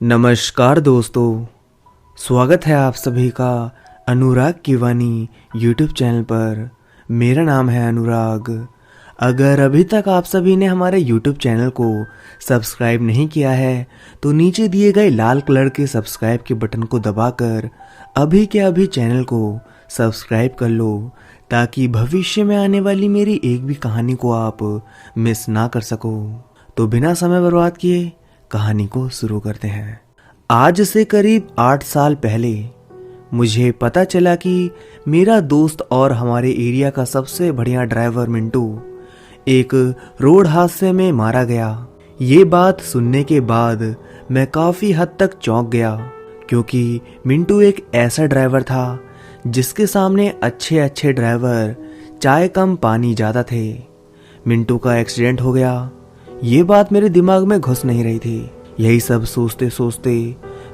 नमस्कार दोस्तों, स्वागत है आप सभी का अनुराग की वाणी यूट्यूब चैनल पर। मेरा नाम है अनुराग। अगर अभी तक आप सभी ने हमारे यूट्यूब चैनल को सब्सक्राइब नहीं किया है तो नीचे दिए गए लाल कलर के सब्सक्राइब के बटन को दबाकर अभी के अभी चैनल को सब्सक्राइब कर लो, ताकि भविष्य में आने वाली मेरी एक भी कहानी को आप मिस ना कर सको। तो बिना समय बर्बाद किए कहानी को शुरू करते हैं। आज से करीब 8 साल पहले मुझे पता चला कि मेरा दोस्त और हमारे एरिया का सबसे बढ़िया ड्राइवर मिंटू एक रोड हादसे में मारा गया। ये बात सुनने के बाद मैं काफी हद तक चौंक गया, क्योंकि मिंटू एक ऐसा ड्राइवर था जिसके सामने अच्छे अच्छे ड्राइवर चाय कम पानी ज्यादा थे। मिंटू का एक्सीडेंट हो गया, ये बात मेरे दिमाग में घुस नहीं रही थी। यही सब सोचते सोचते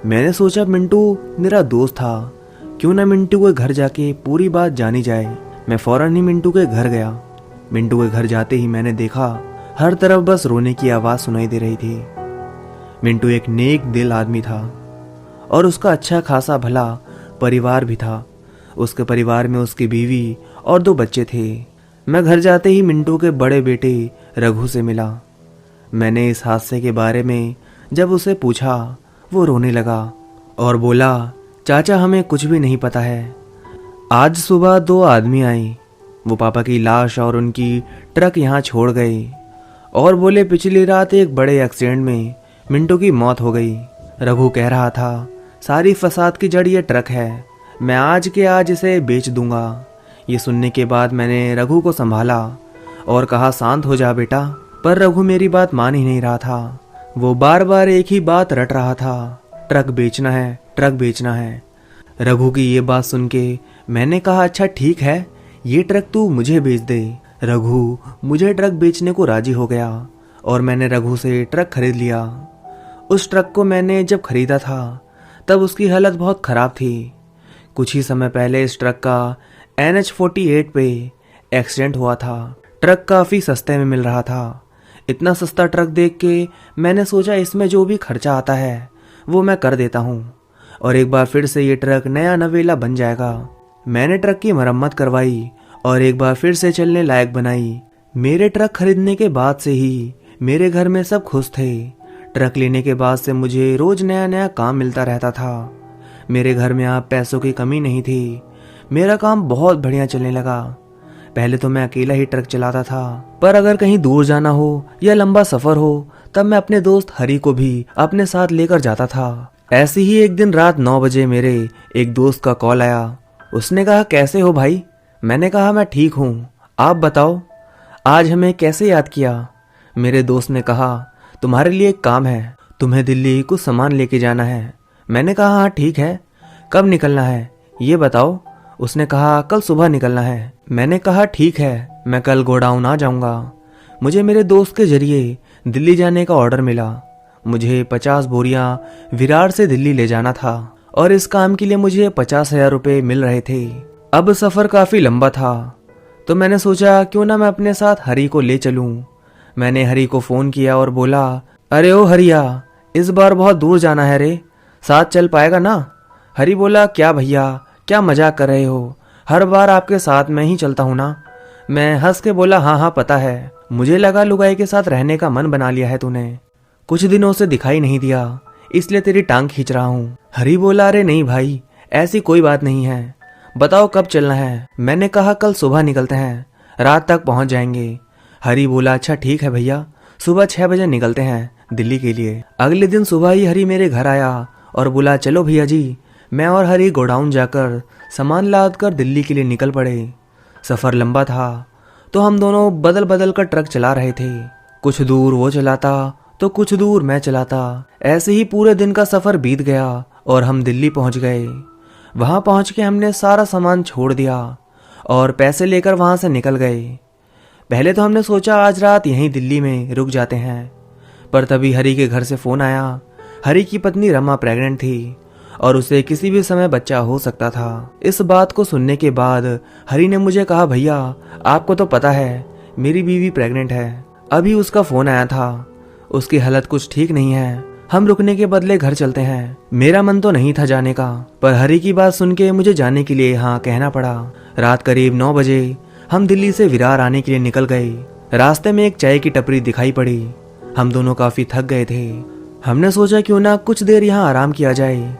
मैंने सोचा मिंटू मेरा दोस्त था, क्यों ना मिंटू के घर जाके पूरी बात जानी जाए। मैं फौरन ही मिंटू के घर गया। मिंटू के घर जाते ही मैंने देखा हर तरफ बस रोने की आवाज़ सुनाई दे रही थी। मिंटू एक नेक दिल आदमी था और उसका अच्छा खासा भला परिवार भी था। उसके परिवार में उसकी बीवी और 2 बच्चे थे। मैं घर जाते ही मिंटू के बड़े बेटे रघु से मिला। मैंने इस हादसे के बारे में जब उसे पूछा, वो रोने लगा और बोला, चाचा हमें कुछ भी नहीं पता है। आज सुबह 2 आदमी आए, वो पापा की लाश और उनकी ट्रक यहाँ छोड़ गए और बोले पिछली रात एक बड़े एक्सीडेंट में मिंटू की मौत हो गई। रघु कह रहा था, सारी फसाद की जड़ ये ट्रक है, मैं आज के आज इसे बेच दूंगा। ये सुनने के बाद मैंने रघु को संभाला और कहा, शांत हो जा बेटा। पर रघु मेरी बात मान ही नहीं रहा था। वो बार बार एक ही बात रट रहा था, ट्रक बेचना है, ट्रक बेचना है। रघु की ये बात सुन के मैंने कहा, अच्छा ठीक है, ये ट्रक तू मुझे बेच दे। रघु मुझे ट्रक बेचने को राजी हो गया और मैंने रघु से ट्रक खरीद लिया। उस ट्रक को मैंने जब खरीदा था तब उसकी हालत बहुत ख़राब थी। कुछ ही समय पहले इस ट्रक का NH-48 पे एक्सीडेंट हुआ था। ट्रक काफ़ी सस्ते में मिल रहा था। इतना सस्ता ट्रक देख के मैंने सोचा इसमें जो भी खर्चा आता है वो मैं कर देता हूँ और एक बार फिर से ये ट्रक नया नवेला बन जाएगा। मैंने ट्रक की मरम्मत करवाई और एक बार फिर से चलने लायक बनाई। मेरे ट्रक खरीदने के बाद से ही मेरे घर में सब खुश थे। ट्रक लेने के बाद से मुझे रोज नया नया काम मिलता रहता था। मेरे घर में अब पैसों की कमी नहीं थी। मेरा काम बहुत बढ़िया चलने लगा। पहले तो मैं अकेला ही ट्रक चलाता था, पर अगर कहीं दूर जाना हो या लंबा सफर हो तब मैं अपने दोस्त हरी को भी अपने साथ लेकर जाता था। ऐसे ही एक दिन रात 9 बजे मेरे एक दोस्त का कॉल आया। उसने कहा, कैसे हो भाई? मैंने कहा, मैं ठीक हूँ, आप बताओ आज हमें कैसे याद किया? मेरे दोस्त ने कहा, तुम्हारे लिए एक काम है, तुम्हें दिल्ली कुछ सामान लेके जाना है। मैंने कहा, हाँ ठीक है, कब निकलना है ये बताओ? उसने कहा, कल सुबह निकलना है। मैंने कहा, ठीक है, मैं कल गोडाउन आ जाऊंगा। मुझे मेरे दोस्त के जरिए दिल्ली जाने का ऑर्डर मिला। मुझे 50 बोरियां विरार से दिल्ली ले जाना था और इस काम के लिए मुझे 50,000 रुपये मिल रहे थे। अब सफ़र काफ़ी लंबा था तो मैंने सोचा क्यों ना मैं अपने साथ हरी को ले चलूं। मैंने हरी को फ़ोन किया और बोला, अरे ओ हरिया, इस बार बहुत दूर जाना है रे, साथ चल पाएगा ना? हरी बोला, क्या भैया, क्या मजाक कर रहे हो? हर बार आपके साथ मैं ही चलता हूँ ना। मैं हंस के बोला, हाँ हाँ पता है, मुझे लगा लुगाई के साथ रहने का मन बना लिया है तूने। कुछ दिनों से दिखाई नहीं दिया इसलिए तेरी टांग खींच रहा हूँ। हरी बोला, अरे नहीं भाई, ऐसी कोई बात नहीं है, बताओ कब चलना है? मैंने कहा, कल सुबह निकलते हैं, रात तक पहुँच जाएंगे। हरी बोला, अच्छा ठीक है भैया, सुबह 6 बजे निकलते हैं दिल्ली के लिए। अगले दिन सुबह ही हरी मेरे घर आया और बोला, चलो भैया जी। मैं और हरी गोडाउन जाकर सामान लाद कर दिल्ली के लिए निकल पड़े। सफ़र लंबा था तो हम दोनों बदल बदल कर ट्रक चला रहे थे। कुछ दूर वो चलाता तो कुछ दूर मैं चलाता। ऐसे ही पूरे दिन का सफ़र बीत गया और हम दिल्ली पहुंच गए। वहां पहुंच के हमने सारा सामान छोड़ दिया और पैसे लेकर वहां से निकल गए। पहले तो हमने सोचा आज रात यहीं दिल्ली में रुक जाते हैं, पर तभी हरी के घर से फ़ोन आया। हरी की पत्नी रमा प्रेग्नेंट थी और उसे किसी भी समय बच्चा हो सकता था। इस बात को सुनने के बाद हरी ने मुझे कहा, भैया आपको तो पता है मेरी बीवी प्रेग्नेंट है। अभी उसका फ़ोन आया था, उसकी हालत कुछ ठीक नहीं है, हम रुकने के बदले घर चलते हैं। मेरा मन तो नहीं था जाने का, पर हरी की बात सुन के मुझे जाने के लिए हाँ कहना पड़ा। रात करीब 9 बजे हम दिल्ली से विरार आने के लिए निकल गए। रास्ते में एक चाय की टपरी दिखाई पड़ी। हम दोनों काफी थक गए थे। हमने सोचा क्यों ना कुछ देर यहाँ आराम किया जाए।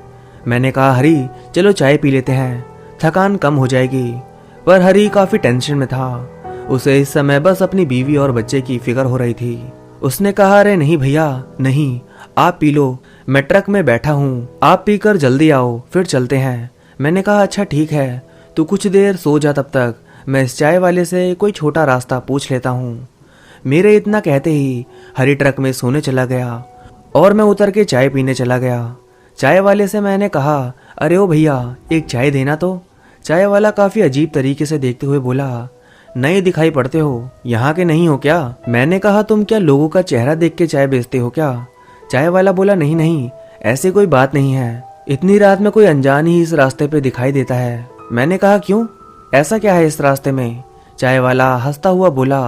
मैंने कहा हरी चलो चाय पी लेते हैं, थकान कम हो जाएगी। पर हरी काफी टेंशन में था। उसे इस समय बस अपनी बीवी और बच्चे की फिक्र हो रही थी। उसने कहा अरे नहीं भैया नहीं, आप पी लो, मैं ट्रक में बैठा हूँ, आप पीकर जल्दी आओ फिर चलते हैं। मैंने कहा अच्छा ठीक है, तू कुछ देर सो जा, तब तक मैं इस चाय वाले से कोई छोटा रास्ता पूछ लेता हूँ। मेरे इतना कहते ही हरी ट्रक में सोने चला गया और मैं उतर के चाय पीने चला गया। चाय वाले से मैंने कहा अरे ओ भैया एक चाय देना तो। चाय वाला काफी अजीब तरीके से देखते हुए बोला नए दिखाई पड़ते हो, यहाँ के नहीं हो क्या? मैंने कहा तुम क्या लोगों का चेहरा देख के चाय बेचते हो क्या? चाय वाला बोला नहीं नहीं ऐसी कोई बात नहीं है, इतनी रात में कोई अनजान ही इस रास्ते पे दिखाई देता है। मैंने कहा क्यों, ऐसा क्या है इस रास्ते में? चाय वाला हंसता हुआ बोला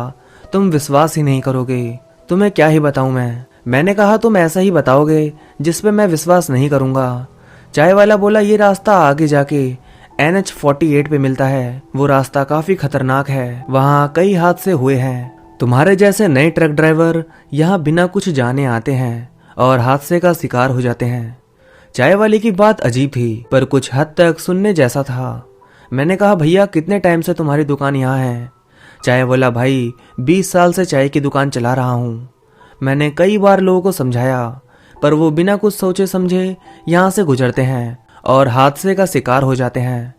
तुम विश्वास ही नहीं करोगे, तुम्हें क्या ही बताऊं मैं। मैंने कहा तुम ऐसा ही बताओगे जिसपे मैं विश्वास नहीं करूंगा। चाय वाला बोला ये रास्ता आगे जाके NH-48 पे मिलता है, वो रास्ता काफी खतरनाक है, वहाँ कई हादसे हुए हैं। तुम्हारे जैसे नए ट्रक ड्राइवर यहाँ बिना कुछ जाने आते हैं और हादसे का शिकार हो जाते हैं। चाय वाले की बात अजीब थी पर कुछ हद तक सुनने जैसा था। मैंने कहा भैया कितने टाइम से तुम्हारी दुकान यहाँ है? चाय वाला भाई 20 साल से चाय की दुकान चला रहा हूँ। मैंने कई बार लोगों को समझाया पर वो बिना कुछ सोचे समझे यहाँ से गुजरते हैं और हादसे का शिकार हो जाते हैं।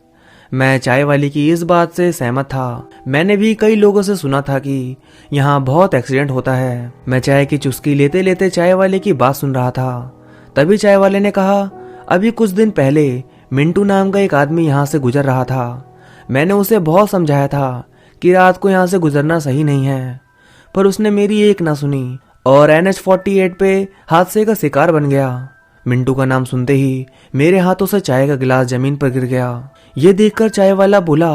मैं चाय वाली की इस बात से सहमत था। मैंने भी कई लोगों से सुना था कि यहाँ बहुत एक्सीडेंट होता है। मैं चाय की चुस्की लेते लेते चाय वाले की बात सुन रहा था। तभी चाय वाले ने कहा अभी कुछ दिन पहले मिंटू नाम का एक आदमी यहाँ से गुजर रहा था। मैंने उसे बहुत समझाया था कि रात को यहाँ से गुजरना सही नहीं है, पर उसने मेरी एक ना सुनी और NH-48 पे हादसे का शिकार बन गया। मिंटू का नाम सुनते ही मेरे हाथों से चाय का गिलास जमीन पर गिर गया। ये देखकर चाय वाला बोला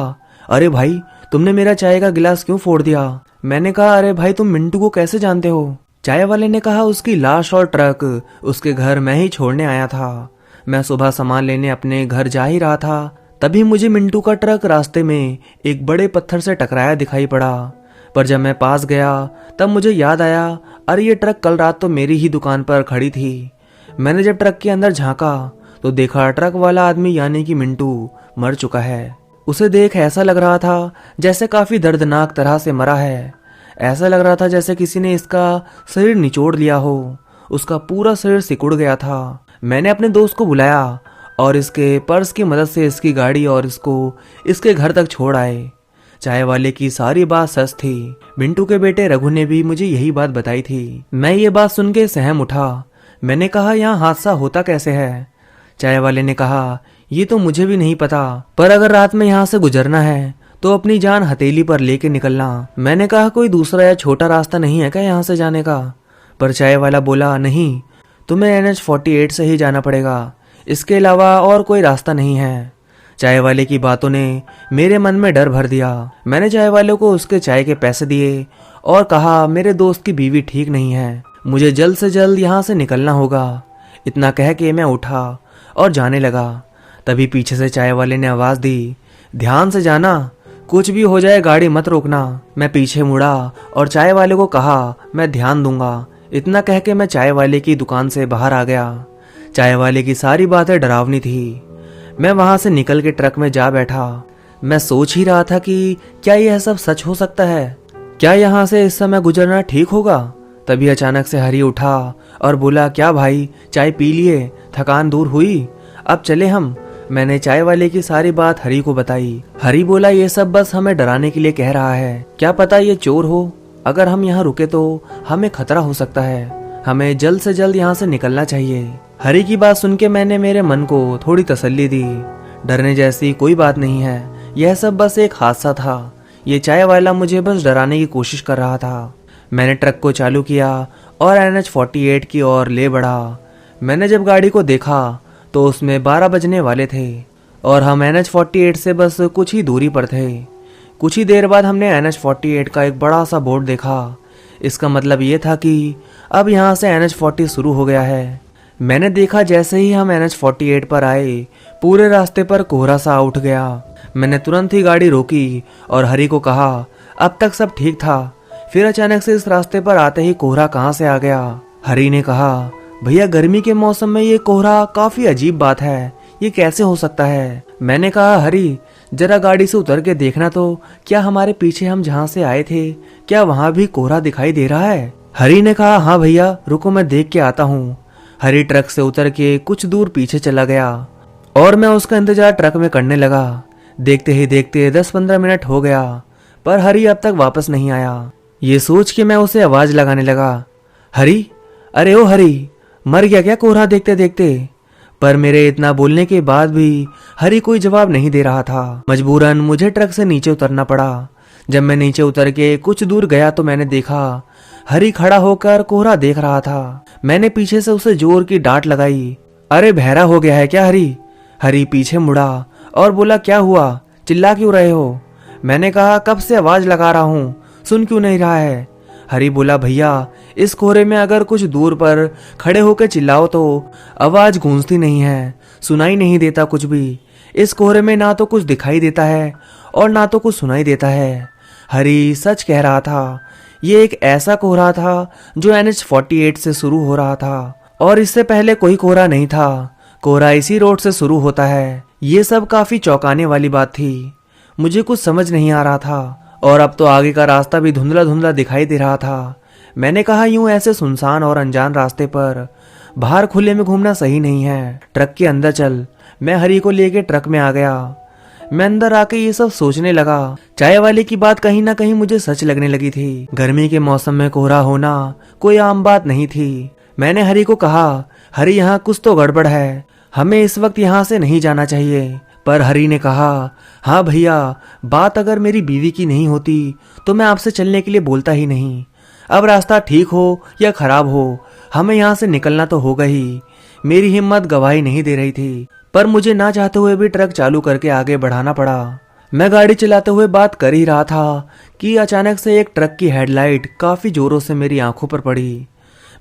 अरे भाई तुमने मेरा चाय का गिलास क्यों फोड़ दिया? मैंने कहा अरे भाई तुम मिंटू को कैसे जानते हो? चाय वाले ने कहा उसकी लाश और ट्रक उसके घर मैं ही छोड़ने आया था। मैं सुबह सामान लेने अपने घर जा ही रहा था, तभी मुझे मिंटू का ट्रक रास्ते में एक बड़े पत्थर से टकराया दिखाई पड़ा। पर जब मैं पास गया तब मुझे याद आया अरे ये ट्रक कल रात तो मेरी ही दुकान पर खड़ी थी। मैंने जब ट्रक के अंदर झांका तो देखा ट्रक वाला आदमी यानी कि मिंटू मर चुका है। उसे देख ऐसा लग रहा था जैसे काफी दर्दनाक तरह से मरा है। ऐसा लग रहा था जैसे किसी ने इसका शरीर निचोड़ लिया हो, उसका पूरा शरीर सिकुड़ गया था। मैंने अपने दोस्त को बुलाया और इसके पर्स की मदद से इसकी गाड़ी और इसको इसके घर तक छोड़ आए। चाय वाले की सारी बात सच थी। मिंटू के बेटे रघु ने भी मुझे यही बात बताई थी। मैं ये बात सुन के सहम उठा। मैंने कहा यहाँ हादसा होता कैसे है? चाय वाले ने कहा ये तो मुझे भी नहीं पता, पर अगर रात में यहाँ से गुजरना है तो अपनी जान हथेली पर लेके निकलना। मैंने कहा कोई दूसरा या छोटा रास्ता नहीं है क्या यहाँ से जाने का? पर चाय वाला बोला नहीं, तुम्हें NH-48 से ही जाना पड़ेगा, इसके अलावा और कोई रास्ता नहीं है। चाय वाले की बातों ने मेरे मन में डर भर दिया। मैंने चाय वाले को उसके चाय के पैसे दिए और कहा मेरे दोस्त की बीवी ठीक नहीं है, मुझे जल्द से जल्द यहाँ से निकलना होगा। इतना कह के मैं उठा और जाने लगा। तभी पीछे से चाय वाले ने आवाज दी ध्यान से जाना, कुछ भी हो जाए गाड़ी मत रोकना। मैं पीछे मुड़ा और चाय वाले को कहा मैं ध्यान दूंगा। इतना कह के मैं चाय वाले की दुकान से बाहर आ गया। चाय वाले की सारी बातें डरावनी थी। मैं वहां से निकल के ट्रक में जा बैठा। मैं सोच ही रहा था कि क्या यह सब सच हो सकता है? क्या यहाँ से इस समय गुजरना ठीक होगा? तभी अचानक से हरी उठा और बोला क्या भाई चाय पी लिए, थकान दूर हुई, अब चले हम। मैंने चाय वाले की सारी बात हरी को बताई। हरी बोला ये सब बस हमें डराने के लिए कह रहा है, क्या पता ये चोर हो, अगर हम यहाँ रुके तो हमें खतरा हो सकता है, हमें जल्द से जल्द यहाँ से निकलना चाहिए। हरी की बात सुन के मैंने मेरे मन को थोड़ी तसल्ली दी। डरने जैसी कोई बात नहीं है, यह सब बस एक हादसा था। ये चाय वाला मुझे बस डराने की कोशिश कर रहा था। मैंने ट्रक को चालू किया और NH-48 की ओर ले बढ़ा। मैंने जब गाड़ी को देखा तो उसमें 12 बजने वाले थे और हम NH-48 से बस कुछ ही दूरी पर थे। कुछ ही देर बाद हमने NH-48 का एक बड़ा सा बोर्ड देखा। इसका मतलब ये था कि अब यहाँ से NH-40 शुरू हो गया है। मैंने देखा जैसे ही हम NH-48 पर आए पूरे रास्ते पर कोहरा सा उठ गया। मैंने तुरंत ही गाड़ी रोकी और हरी को कहा अब तक सब ठीक था, फिर अचानक से इस रास्ते पर आते ही कोहरा कहाँ से आ गया। हरी ने कहा भैया गर्मी के मौसम में ये कोहरा काफी अजीब बात है, ये कैसे हो सकता है। मैंने कहा हरी जरा गाड़ी से उतर के देखना तो, क्या हमारे पीछे हम जहाँ से आए थे क्या वहाँ भी कोहरा दिखाई दे रहा है। हरी ने कहा हाँ भैया रुको मैं देख के आता हूँ। हरी ट्रक से उतर के कुछ दूर पीछे चला गया और मैं उसका इंतजार ट्रक में करने लगा। देखते ही देखते 10-15 मिनट हो गया पर हरी अब तक वापस नहीं आया। ये सोच के मैं उसे आवाज लगाने लगा हरी, अरे ओ हरी, मर गया क्या कोहरा देखते देखते। पर मेरे इतना बोलने के बाद भी हरी कोई जवाब नहीं दे रहा था। मजबूरन मुझे ट्रक से नीचे उतरना पड़ा। जब मैं नीचे उतर के कुछ दूर गया तो मैंने देखा हरी खड़ा होकर कोहरा देख रहा था। मैंने पीछे से उसे जोर की डांट लगाई, अरे बहरा हो गया है क्या हरी। हरी पीछे मुड़ा और बोला क्या हुआ, चिल्ला क्यों रहे हो। मैंने कहा कब से आवाज लगा रहा हूँ, सुन क्यों नहीं रहा है। हरी बोला भैया इस कोहरे में अगर कुछ दूर पर खड़े होकर चिल्लाओ तो आवाज गूंजती नहीं है, सुनाई नहीं देता कुछ भी। इस कोहरे में ना तो कुछ दिखाई देता है और ना तो कुछ सुनाई देता है। हरी सच कह रहा था, ये एक ऐसा कोहरा था जो NH-48 से शुरू हो रहा था और इससे पहले कोई कोहरा नहीं था। कोहरा इसी रोड से शुरू होता है। ये सब काफी चौंकाने वाली बात थी। मुझे कुछ समझ नहीं आ रहा था और अब तो आगे का रास्ता भी धुंधला धुंधला दिखाई दे रहा था। मैंने कहा यूं ऐसे सुनसान और अनजान रास्ते पर बाहर खुले में घूमना सही नहीं है, ट्रक के अंदर चल। मैं हरी को लेके ट्रक में आ गया। मैं अंदर आके ये सब सोचने लगा। चाय वाले की बात कहीं ना कहीं मुझे सच लगने लगी थी। गर्मी के मौसम में कोहरा होना कोई आम बात नहीं थी। मैंने हरी को कहा हरी यहाँ कुछ तो गड़बड़ है, हमें इस वक्त यहाँ से नहीं जाना चाहिए। पर हरी ने कहा हाँ भैया बात अगर मेरी बीवी की नहीं होती तो मैं आपसे चलने के लिए बोलता ही नहीं। अब रास्ता ठीक हो या खराब हो हमें यहाँ से निकलना तो होगा ही। मेरी हिम्मत गवाही नहीं दे रही थी पर मुझे ना चाहते हुए भी ट्रक चालू करके आगे बढ़ाना पड़ा। मैं गाड़ी चलाते हुए बात कर ही रहा था कि अचानक से एक ट्रक की हेडलाइट काफी जोरों से मेरी आंखों पर पड़ी।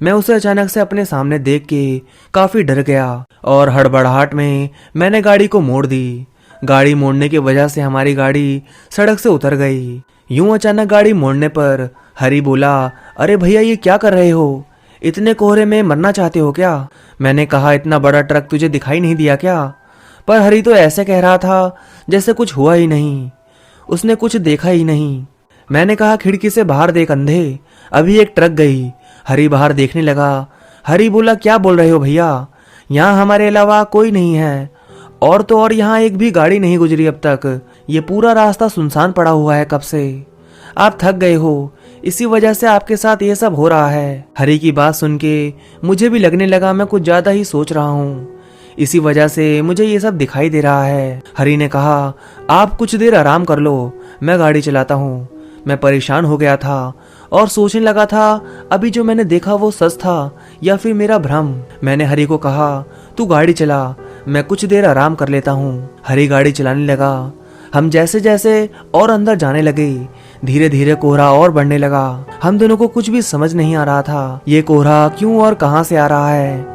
मैं उसे अचानक से अपने सामने देख के काफी डर गया और हड़बड़ाहट में मैंने गाड़ी को मोड़ दी। गाड़ी मोड़ने की वजह से हमारी गाड़ी सड़क से उतर गई। यूं अचानक गाड़ी मोड़ने पर हरी बोला अरे भैया ये क्या कर रहे हो, इतने कोहरे में मरना चाहते हो क्या। मैंने कहा इतना बड़ा ट्रक तुझे दिखाई नहीं दिया क्या। पर हरी तो ऐसे कह रहा था जैसे कुछ हुआ ही नहीं, उसने कुछ देखा ही नहीं। मैंने कहा खिड़की से बाहर देख अंधे, अभी एक ट्रक गई। हरी बाहर देखने लगा। हरी बोला क्या बोल रहे हो भैया, यहाँ हमारे अलावा कोई नहीं है और तो और यहाँ एक भी गाड़ी नहीं गुजरी अब तक। ये पूरा रास्ता सुनसान पड़ा हुआ है कब से। आप थक गए हो इसी वजह से आपके साथ ये सब हो रहा है। हरी की बात सुन के मुझे भी लगने लगा मैं कुछ ज्यादा ही सोच रहा हूँ, इसी वजह से मुझे ये सब दिखाई दे रहा है। हरी ने कहा आप कुछ देर आराम कर लो, मैं गाड़ी चलाता हूँ। मैं परेशान हो गया था और सोचने लगा था अभी जो मैंने देखा वो सच था या फिर मेरा भ्रम। मैंने हरी को कहा तू गाड़ी चला, मैं कुछ देर आराम कर लेता हूँ। हरी गाड़ी चलाने लगा। हम जैसे जैसे और अंदर जाने लगे धीरे धीरे कोहरा और बढ़ने लगा। हम दोनों को कुछ भी समझ नहीं आ रहा था ये कोहरा क्यों और कहां से आ रहा है।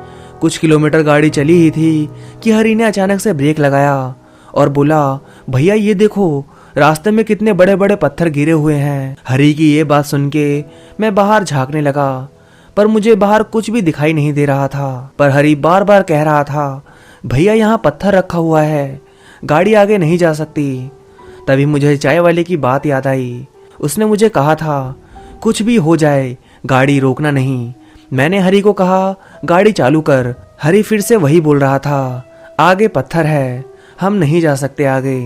कुछ किलोमीटर गाड़ी चली ही थी कि हरी ने अचानक से ब्रेक लगाया और बोला भैया ये देखो रास्ते में कितने बड़े बड़े पत्थर गिरे हुए हैं। हरी की ये बात सुन के मैं बाहर झांकने लगा पर मुझे बाहर कुछ भी दिखाई नहीं दे रहा था। पर हरी बार बार कह रहा था भैया यहाँ पत्थर रखा हुआ है, गाड़ी आगे नहीं जा सकती। तभी मुझे चाय वाले की बात याद आई। उसने मुझे कहा था कुछ भी हो जाए गाड़ी रोकना नहीं। मैंने हरी को कहा गाड़ी चालू कर। हरी फिर से वही बोल रहा था आगे पत्थर है, हम नहीं जा सकते आगे।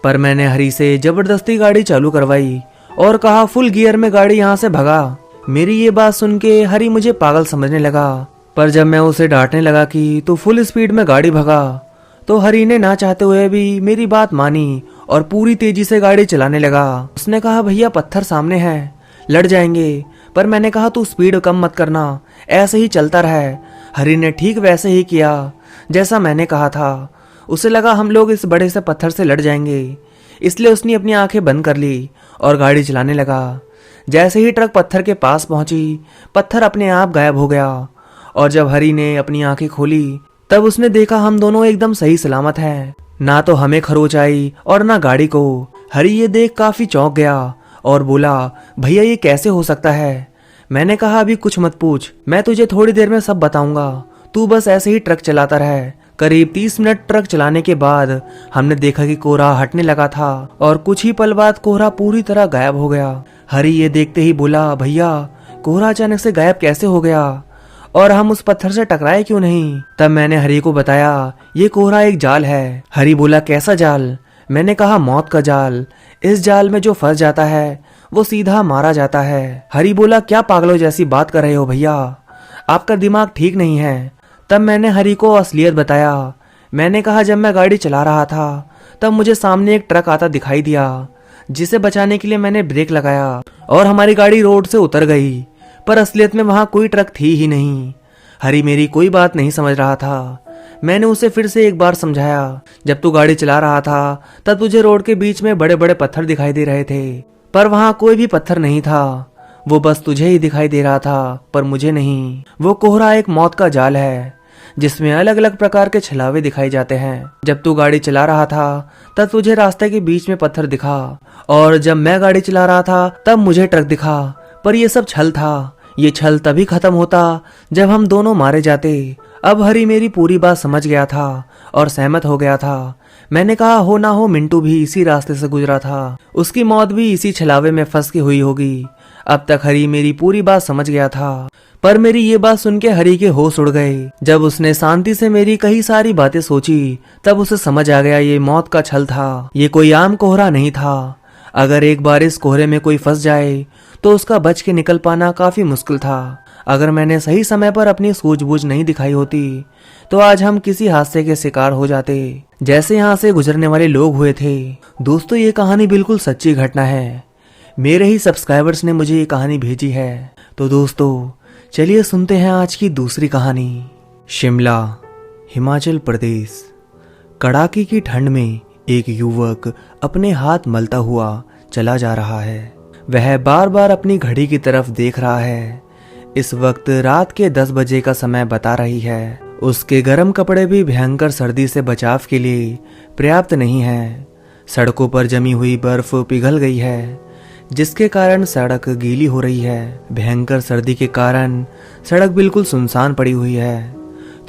पर मैंने हरी से जबरदस्ती गाड़ी चालू करवाई और कहा फुल गियर में गाड़ी यहाँ से भगा। मेरी ये बात सुन के हरी मुझे पागल समझने लगा। पर जब मैं उसे डांटने लगा कि तू फुल स्पीड में गाड़ी भगा तो हरी ने ना चाहते हुए भी मेरी बात मानी और पूरी तेजी से गाड़ी चलाने लगा। उसने कहा भैया पत्थर सामने है, लड़ जाएंगे। पर मैंने कहा तू स्पीड कम मत करना, ऐसे ही चलता रहे। हरी ने ठीक वैसे ही किया जैसा मैंने कहा था। उसे लगा हम लोग इस बड़े से पत्थर से लड़ जाएंगे, इसलिए उसने अपनी आंखें बंद कर ली और गाड़ी चलाने लगा। जैसे ही ट्रक पत्थर के पास पहुंची पत्थर अपने आप गायब हो गया और जब हरी ने अपनी आंखें खोली तब उसने देखा हम दोनों एकदम सही सलामत हैं। ना तो हमें खरोच आई और ना गाड़ी को। हरी ये देख काफी चौंक गया और बोला, भैया ये कैसे हो सकता है? मैंने कहा अभी कुछ मत पूछ, मैं तुझे थोड़ी देर में सब बताऊंगा, तू बस ऐसे ही ट्रक चलाता रह। करीब 30 मिनट ट्रक चलाने के बाद हमने देखा कि कोहरा हटने लगा था और कुछ ही पल बाद कोहरा पूरी तरह गायब हो गया। हरी ये देखते ही बोला, भैया कोहरा अचानक से गायब कैसे हो गया और हम उस पत्थर से टकराए क्यों नहीं? तब मैंने हरी को बताया, ये कोहरा एक जाल है। हरी बोला, कैसा जाल? मैंने कहा, मौत का जाल। इस जाल में जो फंस जाता है वो सीधा मारा जाता है। हरी बोला, क्या पागलों जैसी बात कर रहे हो भैया, आपका दिमाग ठीक नहीं है। तब मैंने हरी को असलियत बताया। मैंने कहा, जब मैं गाड़ी चला रहा था तब मुझे सामने एक ट्रक आता दिखाई दिया, जिसे बचाने के लिए मैंने ब्रेक लगाया और हमारी गाड़ी रोड से उतर गई, पर असलियत में वहां कोई ट्रक थी ही नहीं। हरी मेरी कोई बात नहीं समझ रहा था। मैंने उसे फिर से एक बार समझाया, जब तू गाड़ी चला रहा था तब तुझे रोड के बीच में बड़े बड़े पत्थर दिखाई दे रहे थे, पर वहां कोई भी पत्थर नहीं था, वो बस तुझे ही दिखाई दे रहा था पर मुझे नहीं। वो कोहरा एक मौत का जाल है जिसमें अलग अलग प्रकार के छलावे दिखाई जाते हैं। जब तू गाड़ी चला रहा था तब तुझे रास्ते के बीच में पत्थर दिखा और जब मैं गाड़ी चला रहा था तब मुझे ट्रक दिखा, पर ये सब छल था। ये छल तभी खत्म होता जब हम दोनों मारे जाते। अब हरी मेरी पूरी बात समझ गया था और सहमत हो गया था। मैंने कहा, हो ना हो मिंटू भी इसी रास्ते से गुजरा था, उसकी मौत भी इसी छलावे में फंस के हुई होगी। अब तक हरी मेरी पूरी बात समझ गया था, पर मेरी ये बात सुन के हरी के होश उड़ गए। जब उसने शांति से मेरी कई सारी बातें सोची तब उसे समझ आ गया ये मौत का छल था, ये कोई आम कोहरा नहीं था। अगर एक बार इस कोहरे में कोई फंस जाए तो उसका बच के निकल पाना काफी मुश्किल था। अगर मैंने सही समय पर अपनी सूझबूझ नहीं दिखाई होती तो आज हम किसी हादसे के शिकार हो जाते, जैसे यहाँ से गुजरने वाले लोग हुए थे। दोस्तों ये कहानी बिल्कुल सच्ची घटना है, मेरे ही सब्सक्राइबर्स ने मुझे ये कहानी भेजी है। तो दोस्तों चलिए सुनते हैं आज की दूसरी कहानी। शिमला, हिमाचल प्रदेश। कड़ाके की ठंड में एक युवक अपने हाथ मलता हुआ चला जा रहा है। वह बार बार अपनी घड़ी की तरफ देख रहा है। इस वक्त रात के 10 बजे का समय बता रही है। उसके गर्म कपड़े भी भयंकर सर्दी से बचाव के लिए पर्याप्त नहीं है। सड़कों पर जमी हुई बर्फ पिघल गई है, जिसके कारण सड़क गीली हो रही है। भयंकर सर्दी के कारण सड़क बिल्कुल सुनसान पड़ी हुई है।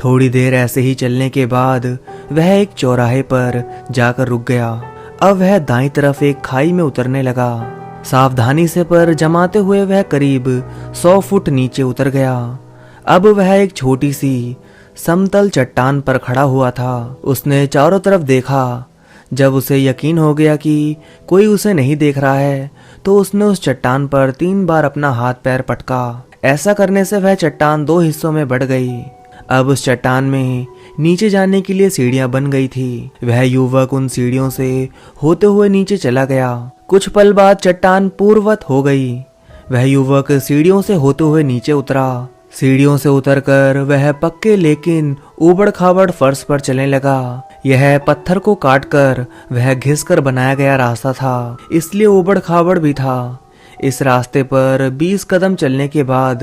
थोड़ी देर ऐसे ही चलने के बाद वह एक चौराहे पर जाकर रुक गया। अब वह दाईं तरफ एक खाई में उतरने लगा। सावधानी से पर जमाते हुए वह करीब 100 फुट नीचे उतर गया। अब वह एक छोटी सी समतल चट्टान पर खड़ा हुआ था। उसने चारों तरफ देखा। जब उसे यकीन हो गया कि कोई उसे नहीं देख रहा है तो उसने उस चट्टान पर 3 बार अपना हाथ पैर पटका। ऐसा करने से वह चट्टान 2 हिस्सों में बढ़ गई। अब उस चट्टान में नीचे जाने के लिए सीढ़ियां बन गई थी। वह युवक उन सीढ़ियों से होते हुए नीचे चला गया। कुछ पल बाद चट्टान पूर्ववत हो गई। वह युवक सीढ़ियों से होते हुए नीचे उतरा। सीढ़ियों से उतरकर वह पक्के लेकिन ऊबड़ खाबड़ फर्श पर चलने लगा। यह पत्थर को काटकर वह घिसकर बनाया गया रास्ता था, इसलिए ऊबड़ खाबड़ भी था। इस रास्ते पर 20 कदम चलने के बाद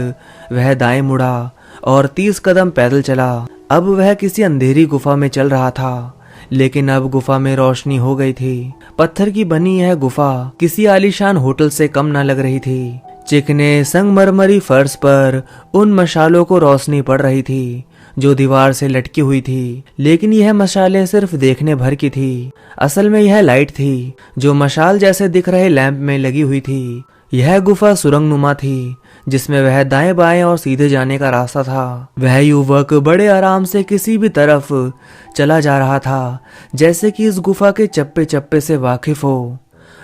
वह दाएं मुड़ा और 30 कदम पैदल चला। अब वह किसी अंधेरी गुफा में चल रहा था, लेकिन अब गुफा में रोशनी हो गई थी। पत्थर की बनी यह गुफा किसी आलीशान होटल से कम न लग रही थी। चिकने संगमरमरी फर्श पर उन मशालों को रोशनी पड़ रही थी जो दीवार से लटकी हुई थी, लेकिन यह मशालें सिर्फ देखने भर की थी। असल में यह लाइट थी जो मशाल जैसे दिख रहे लैंप में लगी हुई थी। यह गुफा सुरंगनुमा थी जिसमें वह दाएं बाएं और सीधे जाने का रास्ता था। वह युवक बड़े आराम से किसी भी तरफ चला जा रहा था, जैसे कि इस गुफा के चप्पे चप्पे से वाकिफ हो।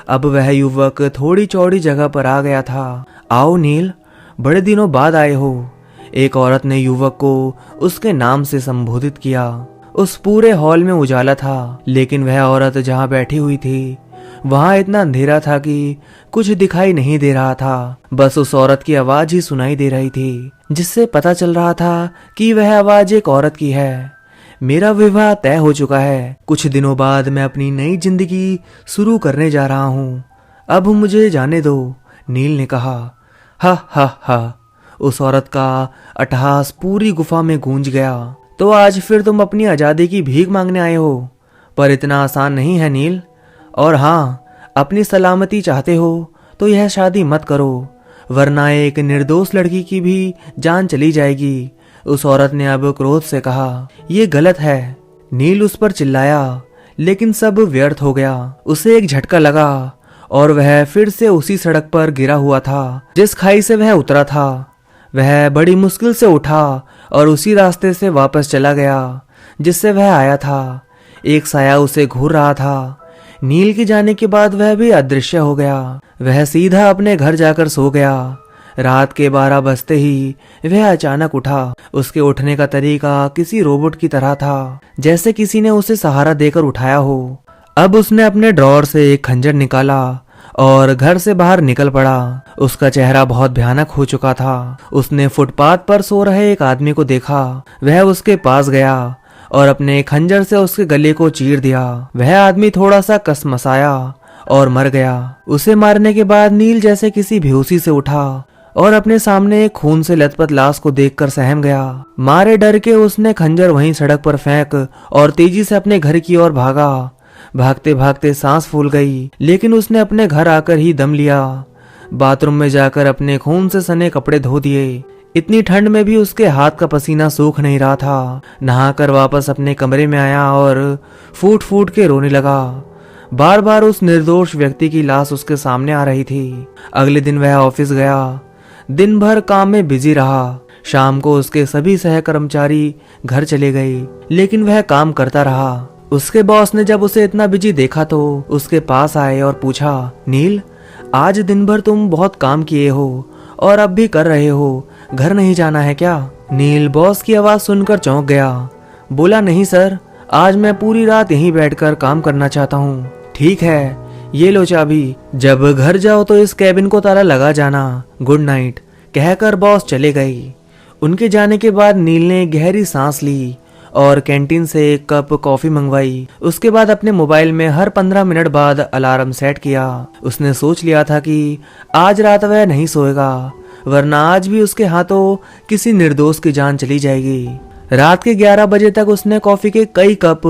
अब वह युवक थोड़ी चौड़ी जगह पर आ गया था। आओ नील, बड़े दिनों बाद आए हो। एक औरत ने युवक को उसके नाम से संबोधित किया। उस पूरे हॉल में उजाला था, लेकिन वह औरत जहाँ बैठी हुई थी वहां इतना अंधेरा था कि कुछ दिखाई नहीं दे रहा था। बस उस औरत की आवाज ही सुनाई दे रही थी, जिससे पता चल रहा था कि वह आवाज एक औरत की है। मेरा विवाह तय हो चुका है। कुछ दिनों बाद मैं अपनी नई जिंदगी शुरू करने जा रहा हूँ। अब मुझे जाने दो, नील ने कहा। हा हा हा, उस औरत का अट्टहास पूरी गुफा में गूंज गया। तो आज फिर तुम अपनी आजादी की भीख मांगने आए हो, पर इतना आसान नहीं है नील। और हाँ, अपनी सलामती चाहते हो तो यह शादी मत करो, वरना एक निर्दोष लड़की की भी जान चली जाएगी। उस औरत ने अब क्रोध से कहा। ये गलत है। नील उस पर चिल्लाया, लेकिन सब व्यर्थ हो गया। उसे एक झटका लगा और वह फिर से उसी सड़क पर गिरा हुआ था जिस खाई से वह उतरा था। वह बड़ी मुश्किल से उठा और उसी रास्ते से वापस चला गया जिससे वह आया था। एक साया उसे घूर रहा था। नील के जाने के बाद वह भी अदृश्य हो गया। वह सीधा अपने घर जाकर सो गया। रात के 12 बजते ही वह अचानक उठा। उसके उठने का तरीका किसी रोबोट की तरह था, जैसे किसी ने उसे सहारा देकर उठाया हो। अब उसने अपने ड्रॉअर से एक खंजर निकाला और घर से बाहर निकल पड़ा। उसका चेहरा बहुत भयानक हो चुका था। उसने फुटपाथ पर सो रहे एक आदमी को देखा। वह उसके पास गया और अपने खंजर से उसके गले को चीर दिया। वह आदमी थोड़ा सा कसमसाया और मर गया। उसे मारने के बाद नील जैसे किसी बेहोशी से उठा और अपने सामने एक खून से लथपथ लाश को देखकर सहम गया। मारे डर के उसने खंजर वहीं सड़क पर फेंक और तेजी से अपने घर की ओर भागा। भागते भागते सांस फूल गई, लेकिन उसने अपने घर आकर ही दम लिया। बाथरूम में जाकर अपने खून से सने कपड़े धो दिए। इतनी ठंड में भी उसके हाथ का पसीना सूख नहीं रहा था। नहाकर वापस अपने कमरे में आया और फूट फूट के रोने लगा। बार बार उस निर्दोष व्यक्ति की लाश उसके सामने आ रही थी। अगले दिन वह ऑफिस गया। दिन भर काम में बिजी रहा। शाम को उसके सभी सहकर्मचारी घर चले गए, लेकिन वह काम करता रहा। उसके बॉस ने जब उसे इतना बिजी देखा तो उसके पास आए और पूछा, नील, आज दिन भर तुम बहुत काम किए हो और अब भी कर रहे हो, घर नहीं जाना है क्या? नील बॉस की आवाज सुनकर चौंक गया। बोला, नहीं सर, आज मैं पूरी रात यहीं बैठकर काम करना चाहता हूँ। ठीक है, ये लो चाबी। जब घर जाओ तो इस कैबिन को ताला लगा जाना। गुड नाइट कहकर बॉस चले गई। उनके जाने के बाद नील ने गहरी सांस ली और कैंटीन से एक कप कॉफी मंगवाई। उसके बाद अपने मोबाइल में हर 15 मिनट बाद अलार्म सेट किया। उसने सोच लिया था कि आज रात वह नहीं सोएगा, वरना आज भी उसके हाथों किसी निर्दोष की जान चली जाएगी। रात के 11 बजे तक उसने कॉफी के कई कप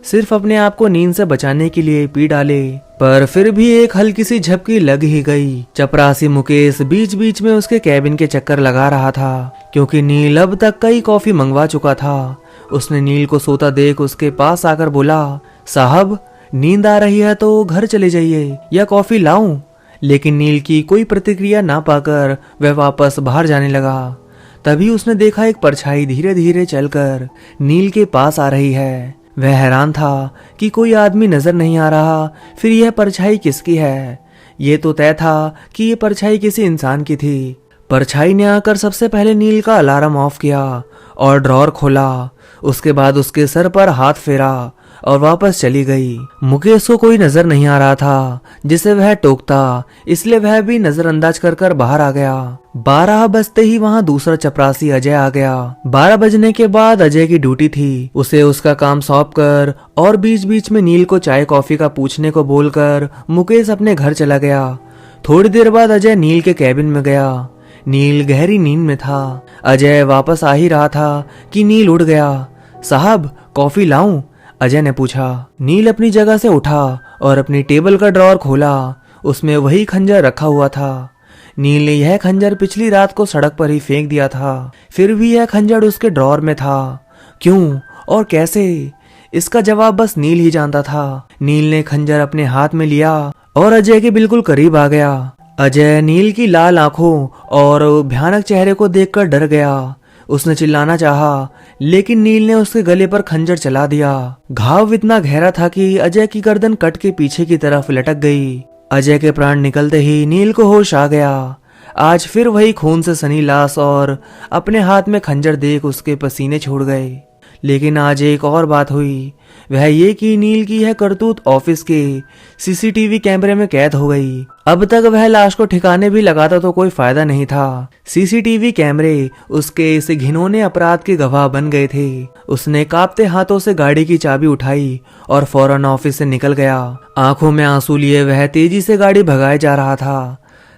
सिर्फ अपने आप को नींद से बचाने के लिए पी डाले, पर फिर भी एक हल्की सी झपकी लग ही गई। चपरासी मुकेश बीच बीच में उसके कैबिन के चक्कर लगा रहा था, क्योंकि नील अब तक कई कॉफी मंगवा चुका था। उसने नील को सोता देख उसके पास आकर बोला, साहब, नींद आ रही है तो घर चले जाइए या कॉफी लाऊं? लेकिन नील की कोई प्रतिक्रिया ना पाकर वह वापस बाहर जाने लगा। तभी उसने देखा एक परछाई धीरे धीरे चलकर नील के पास आ रही है। वह हैरान था कि कोई आदमी नजर नहीं आ रहा, फिर यह परछाई किसकी है? ये तो तय था कि ये परछाई किसी इंसान की थी। परछाई ने आकर सबसे पहले नील का अलार्म ऑफ किया और ड्रॉअर खोला। उसके बाद उसके सर पर हाथ फेरा और वापस चली गई। मुकेश को कोई नजर नहीं आ रहा था जिसे वह टोकता, इसलिए वह भी नजरअंदाज कर बाहर आ गया। 12 बजते ही वहां दूसरा चपरासी अजय आ गया। 12 बजने के बाद अजय की ड्यूटी थी। उसे उसका काम सौंप कर और बीच बीच में नील को चाय कॉफी का पूछने को बोलकर मुकेश अपने घर चला गया। थोड़ी देर बाद अजय नील के कैबिन में गया। नील गहरी नींद में था। अजय वापस आ ही रहा था कि नील उठ गया। साहब, कॉफी लाऊं? अजय ने पूछा। नील अपनी जगह से उठा और अपनी टेबल का ड्रॉअर खोला। उसमें वही खंजर रखा हुआ था। नील ने यह खंजर पिछली रात को सड़क पर ही फेंक दिया था, फिर भी यह खंजर उसके ड्रॉअर में था। क्यों और कैसे? इसका जवाब बस नील ही जानता था। नील ने खंजर अपने हाथ में लिया और अजय के बिल्कुल करीब आ गया। अजय नील की लाल आंखों और भयानक चेहरे को देखकर डर गया। उसने चिल्लाना चाहा, लेकिन नील ने उसके गले पर खंजर चला दिया। घाव इतना गहरा था कि अजय की गर्दन कट के पीछे की तरफ लटक गई। अजय के प्राण निकलते ही नील को होश आ गया। आज फिर वही खून से सनी लाश और अपने हाथ में खंजर देख उसके पसीने छूट गए। लेकिन आज एक और बात हुई, वह ये कि नील की यह करतूत ऑफिस के सीसीटीवी कैमरे में कैद हो गई। अब तक वह लाश को ठिकाने भी लगाता तो कोई फायदा नहीं था। सीसीटीवी कैमरे उसके इस घिनौने अपराध के गवाह बन गए थे। उसने कांपते हाथों से गाड़ी की चाबी उठाई और फौरन ऑफिस से निकल गया। आंखों में आंसू लिए वह तेजी से गाड़ी भगाए जा रहा था।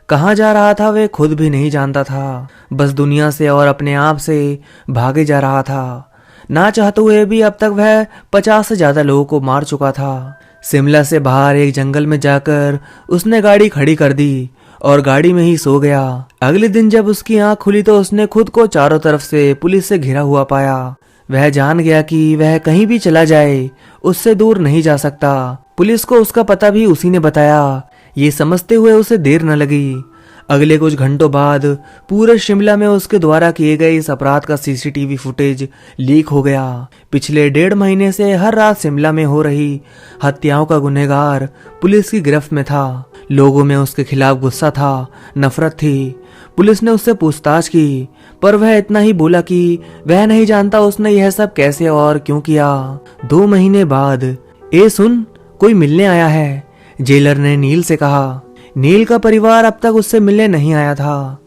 कहाँ जा रहा था वे खुद भी नहीं जानता था। बस दुनिया से और अपने आप से भागे जा रहा था। ना चाहते हुए भी अब तक वह 50 से ज्यादा लोगों को मार चुका था। शिमला से बाहर एक जंगल में जाकर उसने गाड़ी खड़ी कर दी और गाड़ी में ही सो गया। अगले दिन जब उसकी आंख खुली तो उसने खुद को चारों तरफ से पुलिस से घिरा हुआ पाया। वह जान गया कि वह कहीं भी चला जाए उससे दूर नहीं जा सकता। पुलिस को उसका पता भी उसी ने बताया। ये समझते हुए उसे देर न लगी। अगले कुछ घंटों बाद पूरे शिमला में उसके द्वारा किए गए इस अपराध का सीसीटीवी फुटेज लीक हो गया। पिछले 1.5 महीने से हर रात शिमला में हो रही हत्याओं का गुनहगार पुलिस की गिरफ्त में था। लोगों में उसके खिलाफ गुस्सा था, नफरत थी। पुलिस ने उससे पूछताछ की पर वह इतना ही बोला कि वह नहीं जानता उसने यह सब कैसे और क्यों किया। 2 महीने बाद, ए सुन, कोई मिलने आया है, जेलर ने नील से कहा। नील का परिवार अब तक उससे मिलने नहीं आया था।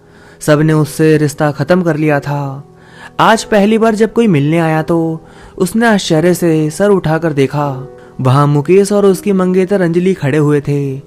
सबने उससे रिश्ता खत्म कर लिया था। आज पहली बार जब कोई मिलने आया तो उसने आश्चर्य से सर उठाकर देखा। वहां मुकेश और उसकी मंगेतर अंजलि खड़े हुए थे।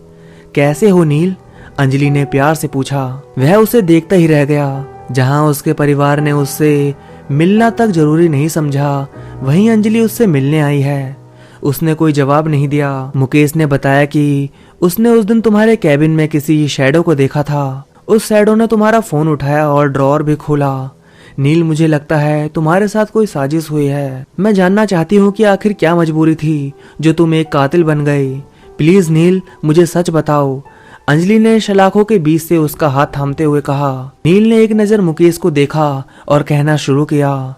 कैसे हो नील? अंजलि ने प्यार से पूछा। वह उसे देखता ही रह गया। जहां उसके परिवार ने उससे मिलना तक जरूरी नहीं समझा, वहीं अंजलि उससे मिलने आई है। उसने कोई जवाब नहीं दिया। मुकेश ने बताया कि उसने उस दिन तुम्हारे कैबिन में किसी शैडो को देखा था। उस शैडो ने तुम्हारा फोन उठाया और ड्रॉअर भी खोला। नील, मुझे लगता है तुम्हारे साथ कोई साजिश हुई है। मैं जानना चाहती हूँ कि आखिर क्या मजबूरी थी जो तुम एक कातिल बन गए। प्लीज नील, मुझे सच बताओ, अंजलि ने सलाखों के बीच से उसका हाथ थामते हुए कहा। नील ने एक नजर मुकेश को देखा और कहना शुरू किया।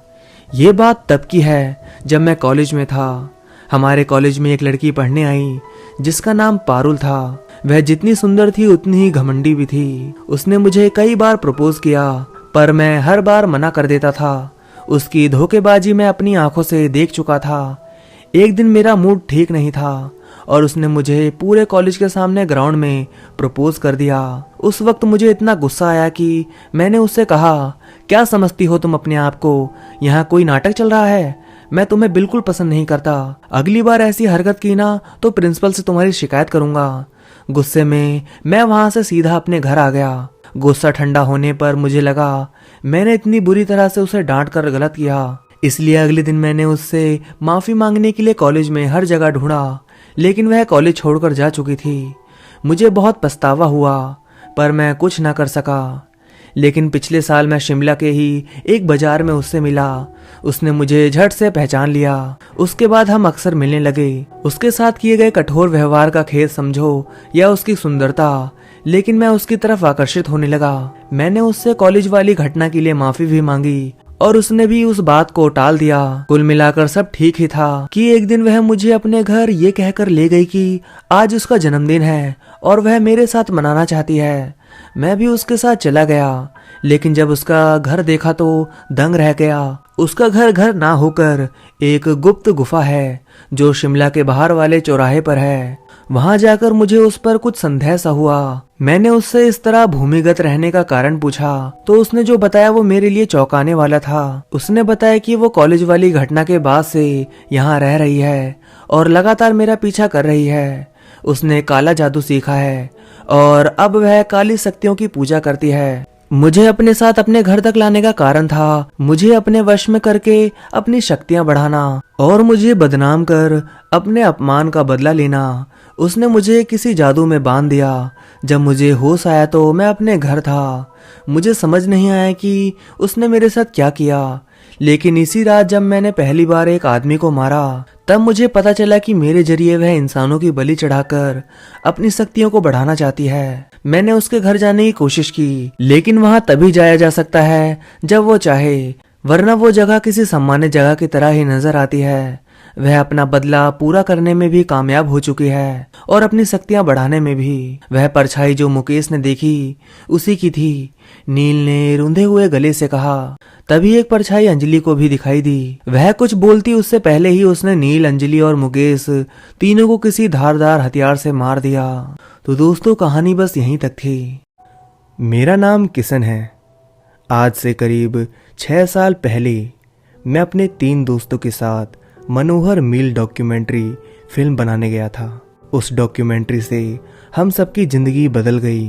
ये बात तब की है जब मैं कॉलेज में था। हमारे कॉलेज में एक लड़की पढ़ने आई जिसका नाम पारुल था। वह जितनी सुंदर थी उतनी ही घमंडी भी थी। उसने मुझे कई बार प्रपोज किया पर मैं हर बार मना कर देता था। उसकी धोखेबाजी मैं अपनी आंखों से देख चुका था। एक दिन मेरा मूड ठीक नहीं था और उसने मुझे पूरे कॉलेज के सामने ग्राउंड में प्रपोज कर दिया। उस वक्त मुझे इतना गुस्सा आया कि मैंने उससे कहा, क्या समझती हो तुम अपने आप को? यहाँ कोई नाटक चल रहा है? मैं तुम्हें बिल्कुल पसंद नहीं करता। अगली बार ऐसी हरकत की ना तो प्रिंसिपल से तुम्हारी शिकायत करूंगा। गुस्से में मैं वहां से सीधा अपने घर आ गया। गुस्सा ठंडा होने पर मुझे लगा मैंने इतनी बुरी तरह से उसे डांट कर गलत किया। इसलिए अगले दिन मैंने उससे माफी मांगने के लिए कॉलेज में हर जगह ढूंढा, लेकिन वह कॉलेज छोड़कर जा चुकी थी। मुझे बहुत पछतावा हुआ पर मैं कुछ ना कर सका। लेकिन पिछले साल मैं शिमला के ही एक बाजार में उससे मिला। उसने मुझे झट से पहचान लिया। उसके बाद हम अक्सर मिलने लगे। उसके साथ किए गए कठोर व्यवहार का खेद समझो या उसकी सुंदरता, लेकिन मैं उसकी तरफ आकर्षित होने लगा। मैंने उससे कॉलेज वाली घटना के लिए माफी भी मांगी और उसने भी उस बात को टाल दिया। कुल मिलाकर सब ठीक ही था कि एक दिन वह मुझे अपने घर ये कहकर ले गई कि आज उसका जन्मदिन है और वह मेरे साथ मनाना चाहती है। मैं भी उसके साथ चला गया, लेकिन जब उसका घर देखा तो दंग रह गया। उसका घर ना होकर एक गुप्त गुफा है जो शिमला के बाहर वाले चौराहे पर है। वहां जाकर मुझे उस पर कुछ संदेह सा हुआ। मैंने उससे इस तरह भूमिगत रहने का कारण पूछा तो उसने जो बताया वो मेरे लिए चौंकाने वाला था। उसने बताया कि वो कॉलेज वाली घटना के बाद से यहाँ रह रही है और लगातार मेरा पीछा कर रही है। उसने काला जादू सीखा है और अब वह काली शक्तियों की पूजा करती है। मुझे अपने साथ अपने घर तक लाने का कारण था मुझे अपने वश में करके अपनी शक्तियां बढ़ाना और मुझे बदनाम कर अपने अपमान का बदला लेना। उसने मुझे किसी जादू में बांध दिया। जब मुझे होश आया तो मैं अपने घर था। मुझे समझ नहीं आया कि उसने मेरे साथ क्या किया, लेकिन इसी रात जब मैंने पहली बार एक आदमी को मारा तब मुझे पता चला कि मेरे जरिए वह इंसानों की बलि चढ़ाकर अपनी शक्तियों को बढ़ाना चाहती है। मैंने उसके घर जाने की कोशिश की, लेकिन वहां तभी जाया जा सकता है जब वो चाहे, वरना वो जगह किसी सम्मानित जगह की तरह ही नजर आती है। वह अपना बदला पूरा करने में भी कामयाब हो चुकी है और अपनी शक्तियां बढ़ाने में भी। वह परछाई जो मुकेश ने देखी उसी की थी। नील ने रूंधे हुए गले से कहा। तभी एक परछाई अंजलि को भी दिखाई दी। वह कुछ बोलती उससे पहले ही उसने नील, अंजलि और मुकेश तीनों को किसी धारदार हथियार से मार दिया। तो दोस्तों, कहानी बस यहीं तक थी। मेरा नाम किशन है। आज से करीब 6 साल पहले मैं अपने 3 दोस्तों के साथ मनोहर मील डॉक्यूमेंट्री फिल्म बनाने गया था। उस डॉक्यूमेंट्री से हम सबकी जिंदगी बदल गई।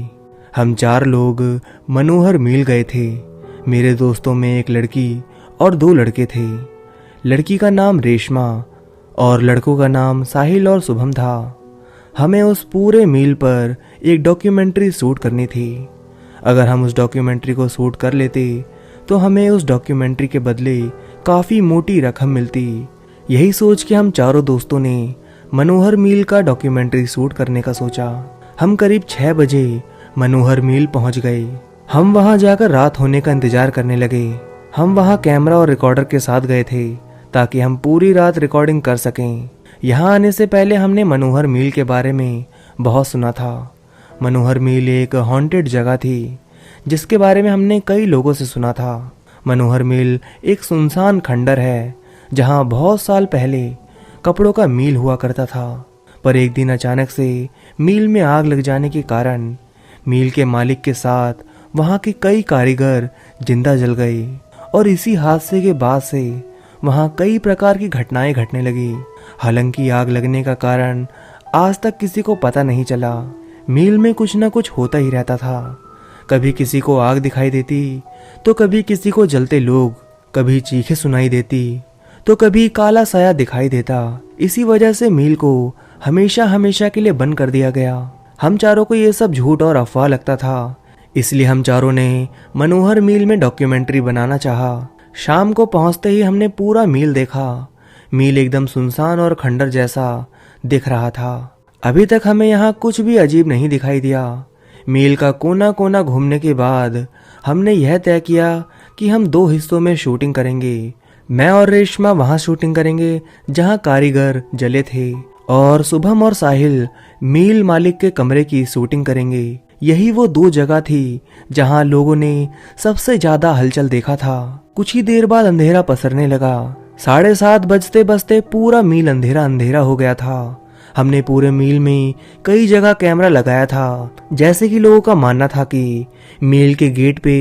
हम 4 लोग मनोहर मिल गए थे। मेरे दोस्तों में एक लड़की और 2 लड़के थे। लड़की का नाम रेशमा और लड़कों का नाम साहिल और शुभम था। हमें उस पूरे मील पर एक डॉक्यूमेंट्री शूट करनी थी। अगर हम उस डॉक्यूमेंट्री को शूट कर लेते तो हमें उस डॉक्यूमेंट्री के बदले काफ़ी मोटी रकम मिलती। यही सोच के हम चारों दोस्तों ने मनोहर मील का डॉक्यूमेंट्री शूट करने का सोचा। हम करीब 6 बजे मनोहर मील पहुंच गए। हम वहां जाकर रात होने का इंतजार करने लगे। हम वहां कैमरा और रिकॉर्डर के साथ गए थे ताकि हम पूरी रात रिकॉर्डिंग कर सकें। यहाँ आने से पहले हमने मनोहर मील के बारे में बहुत सुना था। मनोहर मील एक हॉन्टेड जगह थी जिसके बारे में हमने कई लोगों से सुना था। मनोहर मील एक सुनसान खंडर है जहाँ बहुत साल पहले कपड़ों का मील हुआ करता था, पर एक दिन अचानक से मील में आग लग जाने के कारण मील के मालिक के साथ वहाँ के कई कारीगर जिंदा जल गए और इसी हादसे के बाद से वहाँ कई प्रकार की घटनाएं घटने लगी। हालांकि आग लगने का कारण आज तक किसी को पता नहीं चला। मील में कुछ न कुछ होता ही रहता था। कभी किसी को आग दिखाई देती तो कभी किसी को जलते लोग, कभी चीखें सुनाई देती तो कभी काला साया दिखाई देता। इसी वजह से मील को हमेशा हमेशा के लिए बंद कर दिया गया। हम चारों को ये सब झूठ और अफवाह लगता था, इसलिए हम चारों ने मनोहर मील में डॉक्यूमेंट्री बनाना चाहा। शाम को पहुंचते ही हमने पूरा मील देखा। मील एकदम सुनसान और खंडर जैसा दिख रहा था। अभी तक हमें यहाँ कुछ भी अजीब नहीं दिखाई दिया। मील का कोना कोना घूमने के बाद हमने यह तय किया कि हम 2 हिस्सों में शूटिंग करेंगे। मैं और रेशमा वहां शूटिंग करेंगे जहां कारीगर जले थे और शुभम और साहिल मील मालिक के कमरे की शूटिंग करेंगे। यही वो 2 जगह थी जहां लोगों ने सबसे ज्यादा हलचल देखा था। कुछ ही देर बाद अंधेरा पसरने लगा। 7:30 बजते बजते पूरा मील अंधेरा अंधेरा हो गया था। हमने पूरे मील में कई जगह कैमरा लगाया था। जैसे कि लोगों का मानना था कि मील के गेट पे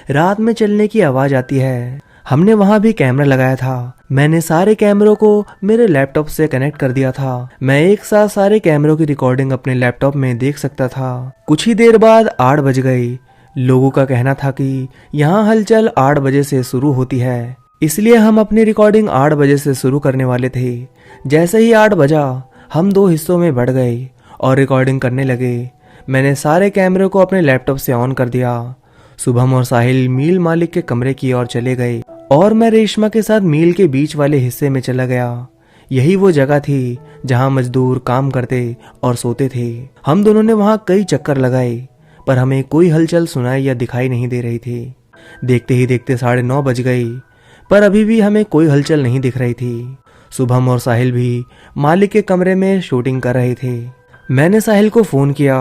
रात में चलने की आवाज आती है, हमने वहां भी कैमरा लगाया था। मैंने सारे कैमरों को मेरे लैपटॉप से कनेक्ट कर दिया था। मैं एक साथ सारे कैमरों की रिकॉर्डिंग अपने लैपटॉप में देख सकता था। कुछ ही देर बाद 8 बज गए। लोगों का कहना था कि यहाँ हलचल 8 बजे से शुरू होती है, इसलिए हम अपनी रिकॉर्डिंग 8 बजे से शुरू करने वाले थे। जैसे ही 8 बजा हम 2 हिस्सों में बढ़ गए और रिकॉर्डिंग करने लगे। मैंने सारे कैमरों को अपने लैपटॉप से ऑन कर दिया। शुभम और साहिल मील मालिक के कमरे की ओर चले गए और मैं रेशमा के साथ मील के बीच वाले हिस्से में चला गया। यही वो जगह थी जहां मजदूर काम करते और सोते थे। हम दोनों ने वहां कई चक्कर लगाए पर हमें कोई हलचल सुनाई या दिखाई नहीं दे रही थी। देखते ही देखते 9:30 बज गई पर अभी भी हमें कोई हलचल नहीं दिख रही थी। शुभम और साहिल भी मालिक के कमरे में शूटिंग कर रहे थे। मैंने साहिल को फोन किया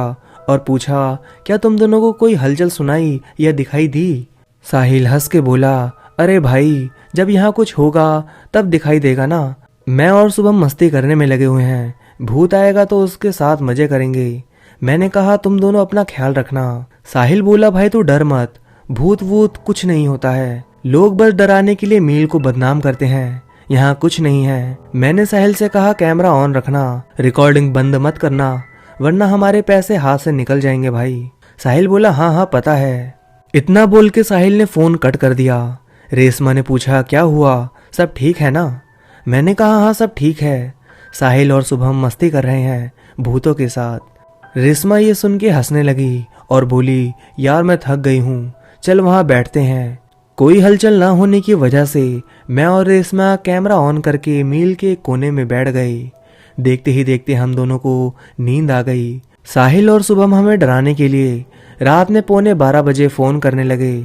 और पूछा, क्या तुम दोनों को कोई हलचल सुनाई या दिखाई दी? साहिल हंस के बोला, अरे भाई, जब यहाँ कुछ होगा तब दिखाई देगा ना। मैं और शुभम मस्ती करने में लगे हुए हैं, भूत आएगा तो उसके साथ मजे करेंगे। मैंने कहा, तुम दोनों अपना ख्याल रखना। साहिल बोला, भाई तू डर मत, भूत वूत कुछ नहीं होता है, लोग बस डराने के लिए मील को बदनाम करते हैं, यहाँ कुछ नहीं है। मैंने साहिल से कहा, कैमरा ऑन रखना, रिकॉर्डिंग बंद मत करना वरना हमारे पैसे हाथ से निकल जाएंगे भाई। साहिल बोला, हाँ हाँ पता है। इतना बोल के साहिल ने फोन कट कर दिया। रेशमा ने पूछा, क्या हुआ, सब ठीक है ना? मैंने कहा, हाँ सब ठीक है। साहिल और शुभम मस्ती कर रहे हैं भूतों के साथ। रेशमा ये सुन के हंसने लगी और बोली, यार मैं थक गई हूँ, चल वहाँ बैठते हैं। कोई हलचल ना होने की वजह से मैं और रेशमा कैमरा ऑन करके मील के कोने में बैठ गए। देखते ही देखते हम दोनों को नींद आ गई। साहिल और शुभम हमें डराने के लिए रात में 11:15 बजे फोन करने लगे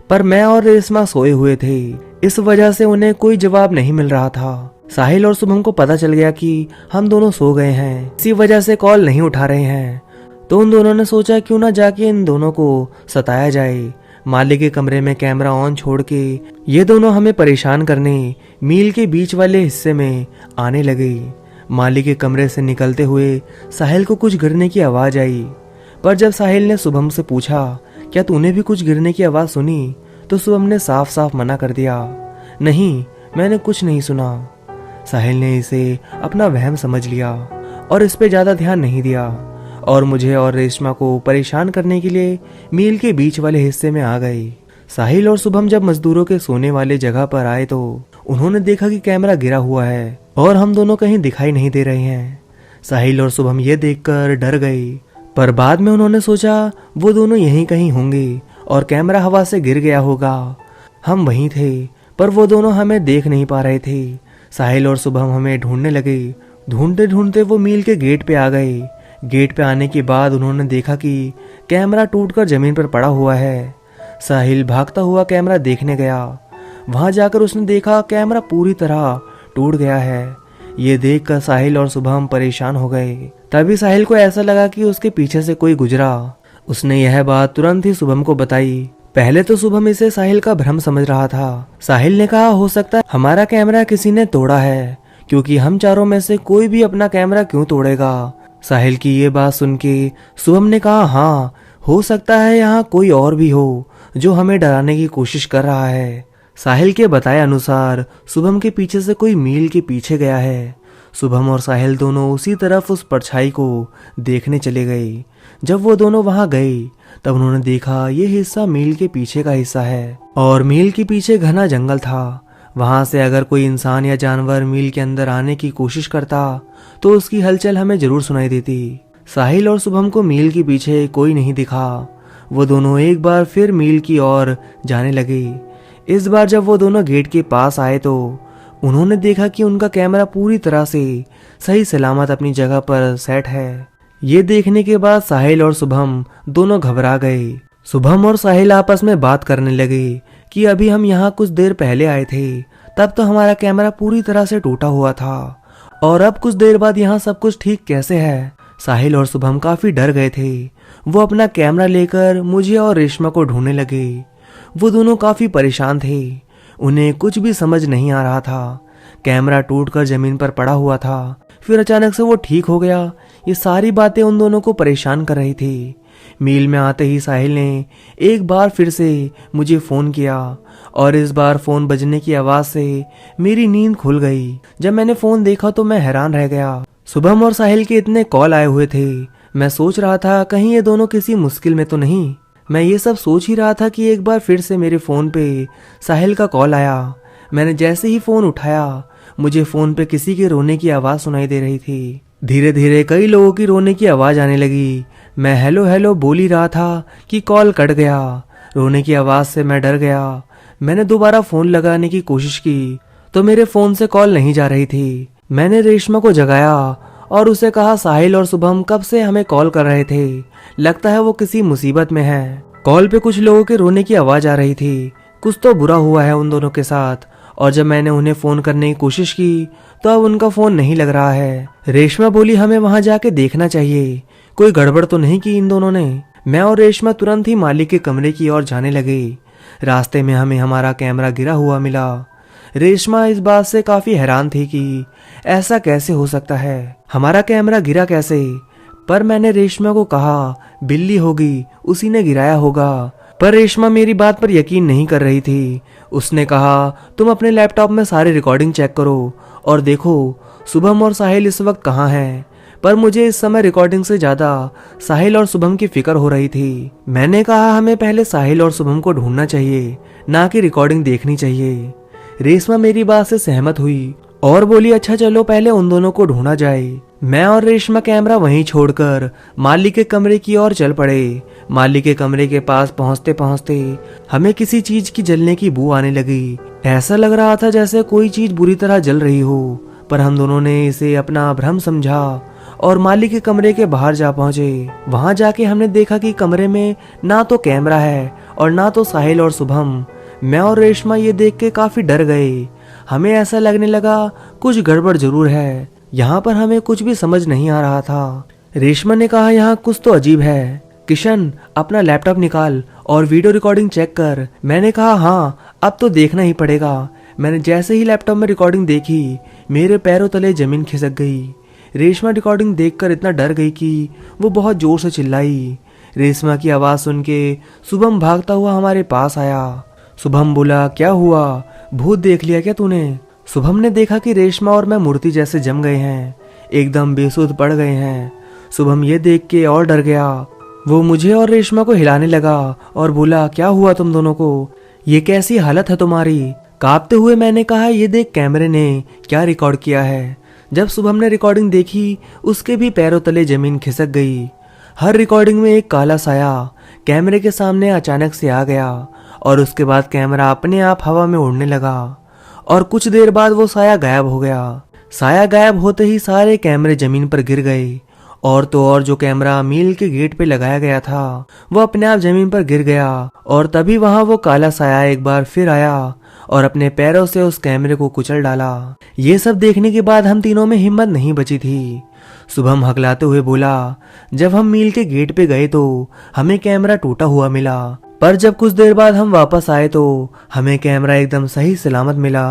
पर मैं और रेशमा सोए हुए थे, इस वजह से उन्हें कोई जवाब नहीं मिल रहा था। साहिल और शुभम को पता चल गया कि हम दोनों सो गए हैं, इसी वजह से कॉल नहीं उठा रहे हैं। तो उन दोनों ने सोचा क्यों ना जाके इन दोनों को सताया जाए। मालिक के कमरे में कैमरा ऑन छोड़ के ये दोनों हमें परेशान करने मील के बीच वाले हिस्से में आने लगे। मालिक के कमरे से निकलते हुए साहिल को कुछ गिरने की आवाज आई, पर जब साहिल ने शुभम से पूछा, क्या तूने भी कुछ गिरने की आवाज सुनी, तो शुभम ने साफ साफ मना कर दिया, नहीं मैंने कुछ नहीं सुना। साहिल ने इसे अपना वहम समझ लिया और इस पे ज्यादा ध्यान नहीं दिया और मुझे और रेशमा को परेशान करने के लिए मील के बीच वाले हिस्से में आ गए। साहिल और शुभम जब मजदूरों के सोने वाले जगह पर आए तो उन्होंने देखा कि कैमरा गिरा हुआ है और हम दोनों कहीं दिखाई नहीं दे रहे हैं। साहिल और शुभम ये देखकर डर गए, पर बाद में उन्होंने सोचा वो दोनों यहीं कहीं होंगे और कैमरा हवा से गिर गया होगा। हम वहीं थे पर वो दोनों हमें देख नहीं पा रहे थे। साहिल और शुभम हमें ढूंढने लगे। ढूंढते ढूंढते वो मील के गेट पे आ गए। गेट पे आने के बाद उन्होंने देखा कि कैमरा टूटकर जमीन पर पड़ा हुआ है। साहिल भागता हुआ कैमरा देखने गया। वहां जाकर उसने देखा कैमरा पूरी तरह टूट गया है। ये देखकर साहिल और शुभम परेशान हो गए। तभी साहिल को ऐसा लगा कि उसके पीछे से कोई गुजरा। उसने यह बात तुरंत ही शुभम को बताई। पहले तो शुभम इसे साहिल का भ्रम समझ रहा था। साहिल ने कहा हो सकता है हमारा कैमरा किसी ने तोड़ा है, क्योंकि हम चारों में से कोई भी अपना कैमरा क्यों तोड़ेगा। साहिल की ये बात सुन के शुभम ने कहा हाँ, हो सकता है यहाँ कोई और भी हो जो हमें डराने की कोशिश कर रहा है। साहिल के बताए अनुसार शुभम के पीछे से कोई मील के पीछे गया है। शुभम और साहिल दोनों उसी तरफ उस परछाई को देखने चले गए। जब वो दोनों वहां गए तब उन्होंने देखा ये हिस्सा मील के पीछे का हिस्सा है और मील के पीछे घना जंगल था। वहां से अगर कोई इंसान या जानवर मील के अंदर आने की कोशिश करता तो उसकी हलचल हमें जरूर सुनाई देती। साहिल और शुभम को मील के पीछे कोई नहीं दिखा। वो दोनों एक बार फिर मील की ओर जाने लगे। इस बार जब वो दोनों गेट के पास आए तो उन्होंने देखा कि उनका कैमरा पूरी तरह से सही सलामत अपनी जगह पर सेट है। ये देखने के बाद साहिल और शुभम दोनों घबरा गए। शुभम और साहिल आपस में बात करने लगे कि अभी हम यहाँ कुछ देर पहले आए थे, तब तो हमारा कैमरा पूरी तरह से टूटा हुआ था और अब कुछ देर बाद यहाँ सब कुछ ठीक कैसे है। साहिल और शुभम काफी डर गए थे। वो अपना कैमरा लेकर मुझे और रेशमा को ढूंढने लगे। वो दोनों काफी परेशान थे। उन्हें कुछ भी समझ नहीं आ रहा था। कैमरा टूटकर जमीन पर पड़ा हुआ था, फिर अचानक से वो ठीक हो गया। ये सारी बातें उन दोनों को परेशान कर रही थी। मील में आते ही साहिल ने एक बार फिर से मुझे फोन किया और इस बार फोन बजने की आवाज से मेरी नींद खुल गई। जब मैंने फोन देखा तो मैं हैरान रह गया। शुभम और साहिल के इतने कॉल आए हुए थे। मैं सोच रहा था कहीं ये दोनों किसी मुश्किल में तो नहीं। मैं ये सब सोच ही रहा था कि एक बार फिर से मेरे फोन पे साहिल का कॉल आया। मैंने जैसे ही फोन उठाया मुझे फोन पे किसी के रोने की आवाज सुनाई दे रही थी। धीरे धीरे कई लोगों की रोने की आवाज आने लगी। मैं हेलो हेलो बोल ही रहा था कि कॉल कट गया। रोने की आवाज से मैं डर गया। मैंने दोबारा फोन लगाने की कोशिश की तो मेरे फोन से कॉल नहीं जा रही थी। मैंने रेशमा को जगाया और उसे कहा साहिल और शुभम कब से हमें कॉल कर रहे थे, लगता है वो किसी मुसीबत में है। कॉल पे कुछ लोगों के रोने की आवाज आ रही थी। कुछ तो बुरा हुआ है उन दोनों के साथ। और जब मैंने उन्हें फोन करने की कोशिश की तो अब उनका फोन नहीं लग रहा है। रेशमा बोली हमें वहां जाके देखना चाहिए, कोई गड़बड़ तो नहीं की इन दोनों ने। मैं और रेशमा तुरंत ही मालिक के कमरे की ओर जाने लगे। रास्ते में हमें हमारा कैमरा गिरा हुआ मिला। रेशमा इस बात से काफी हैरान थी कि ऐसा कैसे हो सकता है, हमारा कैमरा गिरा कैसे। पर मैंने रेशमा को कहा बिल्ली होगी, उसी ने गिराया होगा। पर रेशमा मेरी बात पर यकीन नहीं कर रही थी। उसने कहा तुम अपने लैपटॉप में सारी रिकॉर्डिंग चेक करो और देखो शुभम और साहिल इस वक्त कहाँ हैं। पर मुझे इस समय रिकॉर्डिंग से ज्यादा साहिल और शुभम की फिक्र हो रही थी। मैंने कहा हमें पहले साहिल और शुभम को ढूंढना चाहिए, ना कि रिकॉर्डिंग देखनी चाहिए। रेशमा मेरी बात से सहमत हुई और बोली अच्छा चलो पहले उन दोनों को ढूंढा जाए। मैं और रेशमा कैमरा वहीं छोड़कर मालिक के कमरे की ओर चल पड़े। मालिक के कमरे के पास पहुंचते पहुंचते हमें किसी चीज की जलने की बू आने लगी। ऐसा लग रहा था जैसे कोई चीज बुरी तरह जल रही हो। पर हम दोनों ने इसे अपना भ्रम समझा और मालिक के कमरे के बाहर जा पहुंचे। वहां जाके हमने देखा कि कमरे में ना तो कैमरा है और ना तो साहिल और शुभम। मैं और रेशमा ये देख के काफी डर गए। हमें ऐसा लगने लगा कुछ गड़बड़ जरूर है। यहाँ पर हमें कुछ भी समझ नहीं आ रहा था। रेशमा ने कहा यहाँ कुछ तो अजीब है। किशन अपना लैपटॉप निकाल और वीडियो रिकॉर्डिंग चेक कर। मैंने कहा हाँ अब तो देखना ही पड़ेगा। मैंने जैसे ही लैपटॉप में रिकॉर्डिंग देखी मेरे पैरों तले जमीन खिसक गई। रेशमा रिकॉर्डिंग देखकर इतना डर गई कि वो बहुत जोर से चिल्लाई। रेशमा की आवाज सुन के शुभम भागता हुआ हमारे पास आया। शुभम बोला क्या हुआ, भूत देख लिया क्या तूने। शुभम ने देखा कि रेशमा और मैं मूर्ति जैसे जम गए हैं, एकदम बेसुध पड़ गए हैं। शुभम ये देख के और डर गया। वो मुझे और रेशमा को हिलाने लगा और बोला, क्या हुआ तुम दोनों को, ये कैसी हालत है तुम्हारी। कांपते हुए मैंने कहा, ये देख कैमरे ने क्या रिकॉर्ड किया है। जब शुभम ने रिकॉर्डिंग देखी, उसके भी पैरों तले जमीन खिसक गई। हर रिकॉर्डिंग में एक काला साया कैमरे के सामने अचानक से आ गया और उसके बाद कैमरा अपने आप हवा में उड़ने लगा और कुछ देर बाद वो साया गायब हो गया। साया गायब होते ही सारे कैमरे जमीन पर गिर गए और तो और जो कैमरा मील के गेट पे लगाया गया था वो अपने आप जमीन पर गिर गया और तभी वहां वो काला साया एक बार फिर आया और अपने पैरों से उस कैमरे को कुचल डाला। ये सब देखने के बाद हम तीनों में हिम्मत नहीं बची थी। शुभम हकलाते हुए बोला, जब हम मील के गेट पे गए तो हमें कैमरा टूटा हुआ मिला, पर जब कुछ देर बाद हम वापस आए तो हमें कैमरा एकदम सही सलामत मिला।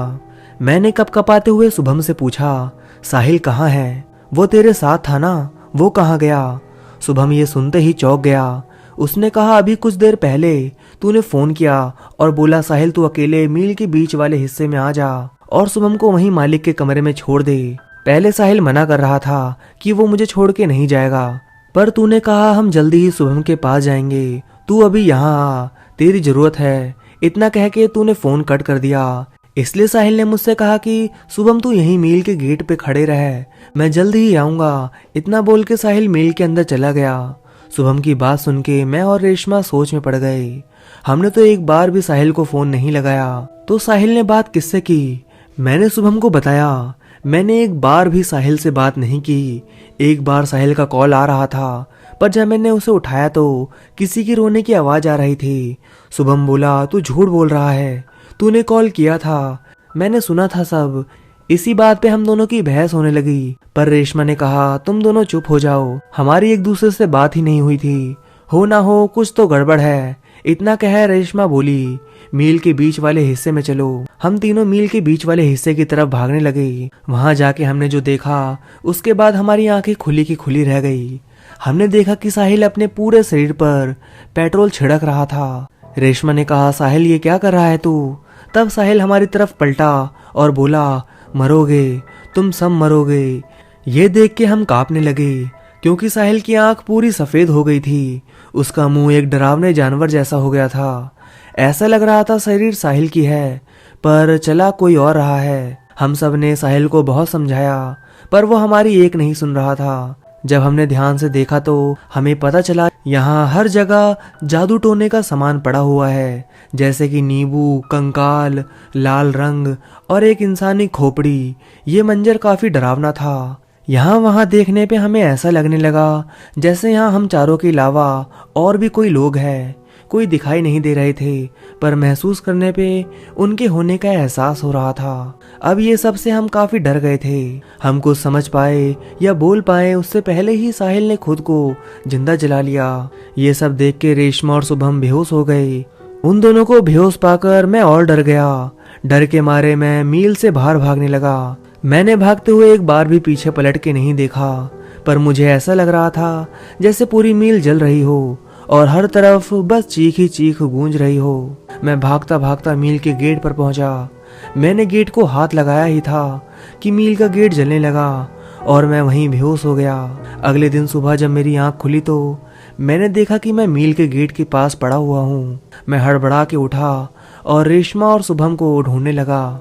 मैंने कपकपाते हुए शुभम से पूछा, साहिल कहाँ है, वो तेरे साथ था ना, वो कहाँ गया। शुभम ये सुनते ही चौंक गया। उसने कहा, अभी कुछ देर पहले तूने फोन किया और बोला साहिल तू अकेले मील के बीच वाले हिस्से में आ जा और शुभम को वहीं मालिक के कमरे में छोड़ दे। पहले साहिल मना कर रहा था कि वो मुझे छोड़ के नहीं जाएगा, पर तूने कहा हम जल्दी ही शुभम के पास जाएंगे, तू अभी यहाँ आ, तेरी जरूरत है। इतना कह के तूने फोन कट कर दिया। इसलिए साहिल ने मुझसे कहा कि शुभम तू यहीं मील के गेट पे खड़े रह, मैं जल्दी ही आऊंगा। इतना बोल के साहिल मील के अंदर चला गया। शुभम की बात सुन के मैं और रेशमा सोच में पड़ गए। हमने तो एक बार भी साहिल को फोन नहीं लगाया, तो साहिल ने बात किससे की। मैंने शुभम को बताया, मैंने एक बार भी साहिल से बात नहीं की। एक बार साहिल का कॉल आ रहा था, पर जब मैंने उसे उठाया तो किसी की रोने की आवाज आ रही थी। शुभम बोला, तू झूठ बोल रहा है, तूने कॉल किया था, मैंने सुना था सब। इसी बात पे हम दोनों की बहस होने लगी, पर रेशमा ने कहा, तुम दोनों चुप हो जाओ, हमारी एक दूसरे से बात ही नहीं हुई थी, हो ना हो कुछ तो गड़बड़ है। इतना कह रेशमा बोली, मील के बीच वाले हिस्से में चलो। हम तीनों मील के बीच वाले हिस्से की तरफ भागने लगे। वहां जाके हमने जो देखा उसके बाद हमारी आंखें खुली की खुली रह गई। हमने देखा कि साहिल अपने पूरे शरीर पर पेट्रोल छिड़क रहा था। रेशमा ने कहा, साहिल ये क्या कर रहा है तू। तब साहिल हमारी तरफ पलटा और बोला, मरोगे, तुम सब मरोगे। ये देख के हम कांपने लगे क्योंकि साहिल की आंख पूरी सफेद हो गई थी। उसका मुंह एक डरावने जानवर जैसा हो गया था। ऐसा लग रहा था शरीर साहिल की है, पर चला कोई और रहा है। हम सब ने साहिल को बहुत समझाया, पर वो हमारी एक नहीं सुन रहा था। जब हमने ध्यान से देखा तो हमें पता चला यहाँ हर जगह जादू टोने का सामान पड़ा हुआ है, जैसे कि नींबू, कंकाल, लाल रंग और एक इंसानी खोपड़ी। ये मंजर काफी डरावना था। यहाँ वहाँ देखने पे हमें ऐसा लगने लगा जैसे यहाँ हम चारों के अलावा और भी कोई लोग हैं। कोई दिखाई नहीं दे रहे थे, पर महसूस करने पे उनके होने का एहसास हो रहा था। अब ये सब से हम काफी डर गए थे। हम कुछ समझ पाए या बोल पाए उससे पहले ही साहिल ने खुद को जिंदा जला लिया। ये सब देख के रेशमा और शुभम बेहोश हो गए। उन दोनों को बेहोश पाकर मैं और डर गया। डर के मारे मैं मील से बाहर भागने लगा। मैंने भागते हुए एक बार भी पीछे पलट के नहीं देखा, पर मुझे ऐसा लग रहा था जैसे पूरी मील जल रही हो और हर तरफ बस चीख ही चीख गूंज रही हो। मैं भागता भागता मील के गेट पर पहुंचा। मैंने गेट को हाथ लगाया ही था कि मील का गेट जलने लगा और मैं वहीं बेहोश हो गया। अगले दिन सुबह जब मेरी आंख खुली तो मैंने देखा कि मैं मील के गेट के पास पड़ा हुआ हूँ। मैं हड़बड़ा के उठा और रेशमा और शुभम को ढूंढने लगा।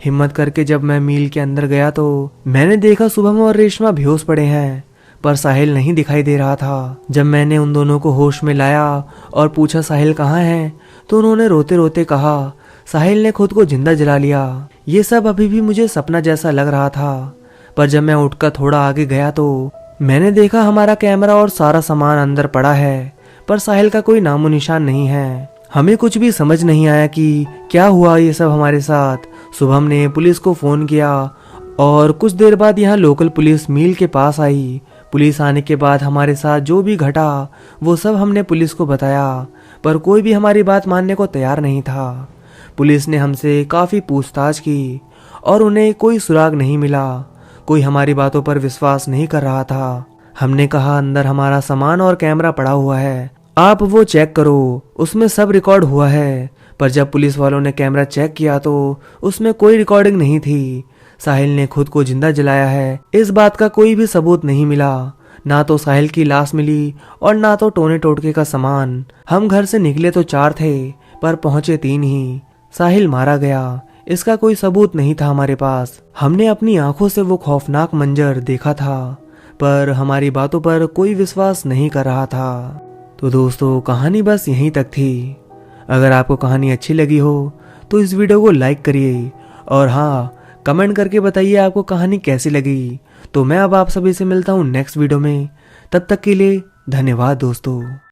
हिम्मत करके जब मैं मील के अंदर गया तो मैंने देखा शुभम और रेशमा बेहोश पड़े हैं, पर साहिल नहीं दिखाई दे रहा था। जब मैंने उन दोनों को होश में लाया और पूछा साहिल कहाँ है, तो उन्होंने रोते रोते कहा साहिल ने खुद को जिंदा जला लिया। ये सब अभी भी मुझे सपना जैसा लग रहा था, पर जब मैं उठकर थोड़ा आगे गया तो मैंने देखा हमारा कैमरा और सारा सामान अंदर पड़ा है, पर साहिल का कोई नामो निशान नहीं है। हमें कुछ भी समझ नहीं आया कि क्या हुआ ये सब हमारे साथ। शुभम ने पुलिस को फोन किया और कुछ देर बाद यहाँ लोकल पुलिस मील के पास आई। पुलिस आने के बाद हमारे साथ जो भी घटा वो सब हमने पुलिस को बताया, पर कोई भी हमारी बात मानने को तैयार नहीं था। पुलिस ने हमसे काफी पूछताछ की और उन्हें कोई सुराग नहीं मिला। कोई हमारी बातों पर विश्वास नहीं कर रहा था। हमने कहा अंदर हमारा सामान और कैमरा पड़ा हुआ है, आप वो चेक करो, उसमें सब रिकॉर्ड हुआ है। पर जब पुलिस वालों ने कैमरा चेक किया तो उसमें कोई रिकॉर्डिंग नहीं थी। साहिल ने खुद को जिंदा जलाया है, इस बात का कोई भी सबूत नहीं मिला। ना तो साहिल की लाश मिली और ना तो टोने टोटके का सामान। हम घर से निकले तो 4 थे पर पहुंचे 3 ही। साहिल मारा गया, इसका कोई सबूत नहीं था हमारे पास। हमने अपनी आंखों से वो खौफनाक मंजर देखा था, पर हमारी बातों पर कोई विश्वास नहीं कर रहा था। तो दोस्तों, कहानी बस यहीं तक थी। अगर आपको कहानी अच्छी लगी हो तो इस वीडियो को लाइक करिए और हाँ, कमेंट करके बताइए आपको कहानी कैसी लगी। तो मैं अब आप सभी से मिलता हूँ नेक्स्ट वीडियो में। तब तक के लिए धन्यवाद दोस्तों।